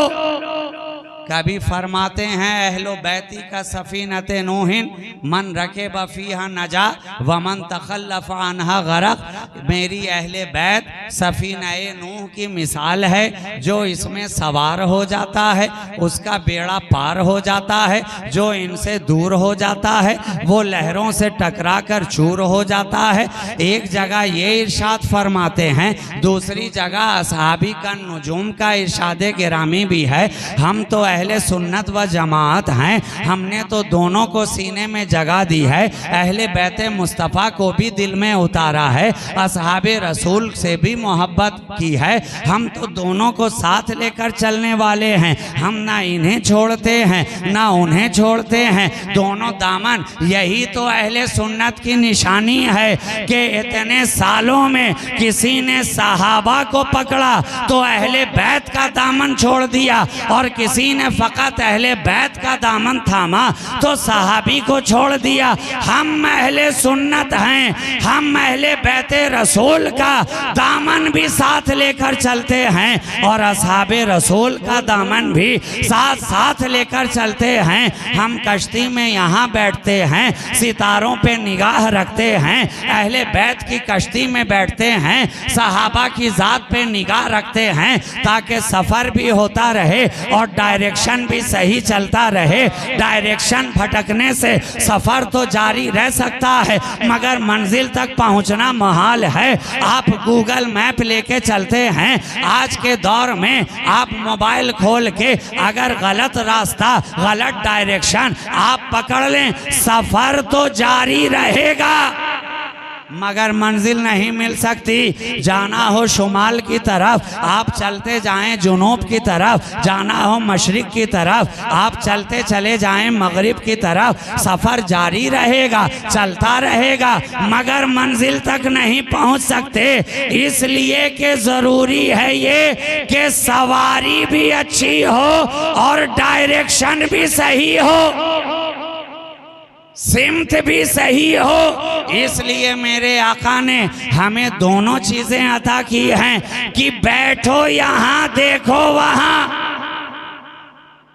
C: कभी फरमाते हैं अहलो बैती का सफीनते नूहिन मन रखे बफीहा नजा वमन तखल्लफ अनहा गरक। मेरी अहले बैत सफीनाए नूह की मिसाल है, जो इसमें सवार हो जाता है उसका बेड़ा पार हो जाता है, जो इनसे दूर हो जाता है वो लहरों से टकरा कर चूर हो जाता है। एक जगह ये इरशाद फरमाते हैं, दूसरी जगह असहाबी का नुजूम का इरशाद गिरामी भी है। हम तो अहले सुन्नत व जमात हैं, हमने तो दोनों को सीने में जगह दी है, अहले बैते मुस्तफ़ा को भी दिल में उतारा है, असहाबे रसूल से भी मोहब्बत की है। हम तो दोनों को साथ लेकर चलने वाले हैं, हम ना इन्हें छोड़ते हैं ना उन्हें छोड़ते हैं, दोनों दामन। यही तो अहले सुन्नत की निशानी है कि इतने सालों में किसी ने सहाबा को पकड़ा तो अहले बैत का दामन छोड़ दिया, और किसी ने फ़कत अहले बैत का दामन थामा तो सहाबी को छोड़ दिया। हम अहले सुन्नत हैं, हम अहले बैते रसूल का दामन भी साथ लेकर चलते हैं और असहाबे रसूल का दामन भी साथ साथ लेकर चलते हैं। हम कश्ती में यहाँ बैठते हैं, सितारों पे निगाह रखते हैं, अहले बैत की कश्ती में बैठते हैं, सहाबा की ज़ात पे निगाह रखते हैं ताकि सफ़र भी होता रहे और डायरेक्शन भी सही चलता रहे। डायरेक्शन भटकने से सफ़र तो जारी रह सकता है मगर मंजिल तक पहुंचना मुहाल है। आप गूगल मैप लेके चलते हैं, आज के दौर में आप मोबाइल खोल के अगर गलत रास्ता गलत डायरेक्शन आप पकड़ लें, सफ़र तो जारी रहेगा मगर मंजिल नहीं मिल सकती। जाना हो शुमाल की तरफ आप चलते जाएं, जुनूब की तरफ जाना हो मशरिक की तरफ आप चलते चले जाएं, मगरिब की तरफ सफ़र जारी रहेगा, चलता रहेगा मगर मंजिल तक नहीं पहुंच सकते। इसलिए कि ज़रूरी है ये कि सवारी भी अच्छी हो और डायरेक्शन भी सही हो, सिमत भी सही हो। इसलिए मेरे आका ने हमें दोनों चीज़ें अता की हैं कि बैठो यहाँ देखो वहाँ।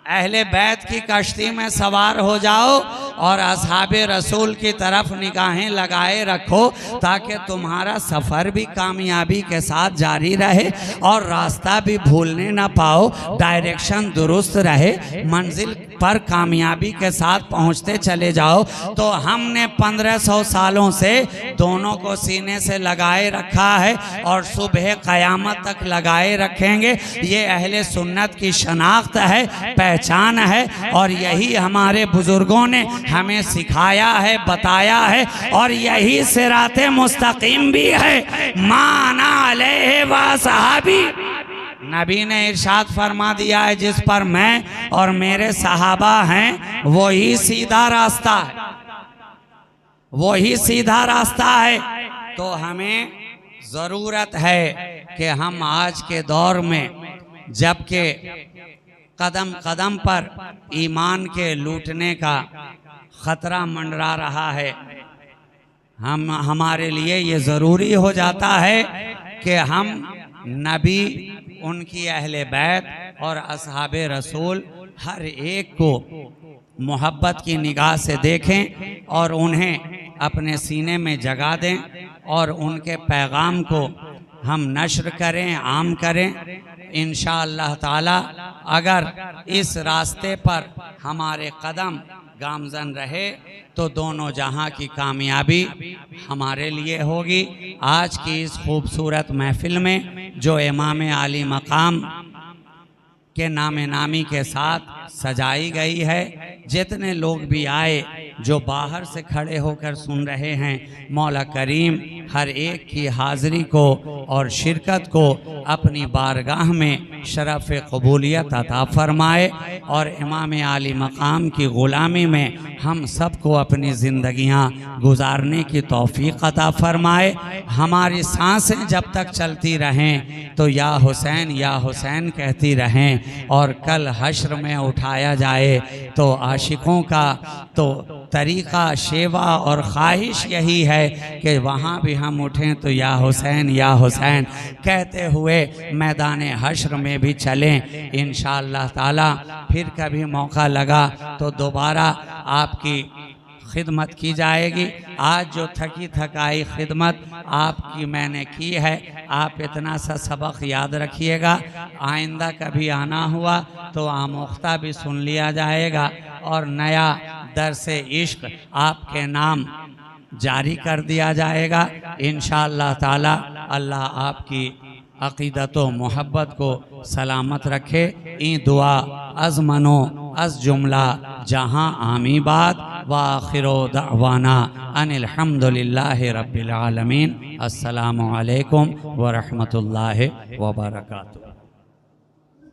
C: अहले बैत की कश्ती में सवार हो जाओ और असहाबे रसूल की तरफ निगाहें लगाए रखो, ताकि तुम्हारा सफ़र भी कामयाबी के साथ जारी रहे और रास्ता भी भूलने ना पाओ, डायरेक्शन दुरुस्त रहे, मंजिल पर कामयाबी के साथ पहुंचते चले जाओ। तो हमने 1500 सालों से दोनों को सीने से लगाए रखा है और सुबह क़यामत तक लगाए रखेंगे। ये अहले सुन्नत की शनाख्त है, पहचान है, और यही हमारे बुजुर्गों ने हमें सिखाया है, बताया है, और यही सिराते मुस्तकीम भी है। माना अलैहि व सहाबी, नबी ने इरशाद फरमा दिया है, जिस पर मैं और मेरे सहाबा हैं वही सीधा रास्ता है, वही सीधा रास्ता है। तो हमें ज़रूरत है कि हम आज के दौर में, जबकि कदम कदम पर ईमान के लूटने का ख़तरा मंडरा रहा है, हमारे लिए ये ज़रूरी हो जाता है कि हम नबी, उनकी अहले बैत और असहाबे रसूल हर एक को मोहब्बत की निगाह से देखें और उन्हें अपने सीने में जगा दें और उनके पैगाम को हम नश्र करें, आम करें। इंशाअल्लाह ताला अगर इस रास्ते पर हमारे कदम गामजन रहे तो दोनों जहां की कामयाबी हमारे लिए होगी। आज की इस खूबसूरत महफिल में जो इमाम आली मकाम के नामे नामी के साथ सजाई गई है, जितने लोग भी आए, जो बाहर से खड़े होकर सुन रहे हैं, मौला करीम हर एक की हाज़िरी को और शिरकत को अपनी बारगाह में शरफ़ क़बूलियत अता फ़रमाए और इमाम आली मकाम की ग़ुलामी में हम सबको अपनी ज़िंदगियाँ गुजारने की तौफ़ीक़ अता फ़रमाए। हमारी सांसें जब तक चलती रहें तो या हुसैन कहती रहें, और कल हश्र में उठाया जाए तो आशिकों का तो तरीक़ा, शेवा और ख्वाहिश यही है कि वहाँ भी हम उठें तो या हुसैन कहते हुए मैदान हश्र में भी चलें। इंशाअल्लाह ताला फिर कभी मौका लगा तो दोबारा आपकी खिदमत की जाएगी। आज जो थकी थकाई खिदमत आपकी मैंने की है, आप इतना सा सबक याद रखिएगा। आइंदा कभी आना हुआ तो आमोख्ता भी सुन लिया जाएगा और नया दर्से इश्क आपके नाम जारी कर दिया जाएगा इंशाअल्लाह ताला। अल्लाह आपकी अक़ीदत व मोहब्बत को सलामत रखे। ई दुआ अज़ मनो अज़ जुमला जहाँ आमी बात व आखिरो दअवाना अनिल हम्दुलिल्लाहि रब्बिल आलमीन। अस्सलामु अलैकुम व रहमतुल्लाहि व बरकातुहू।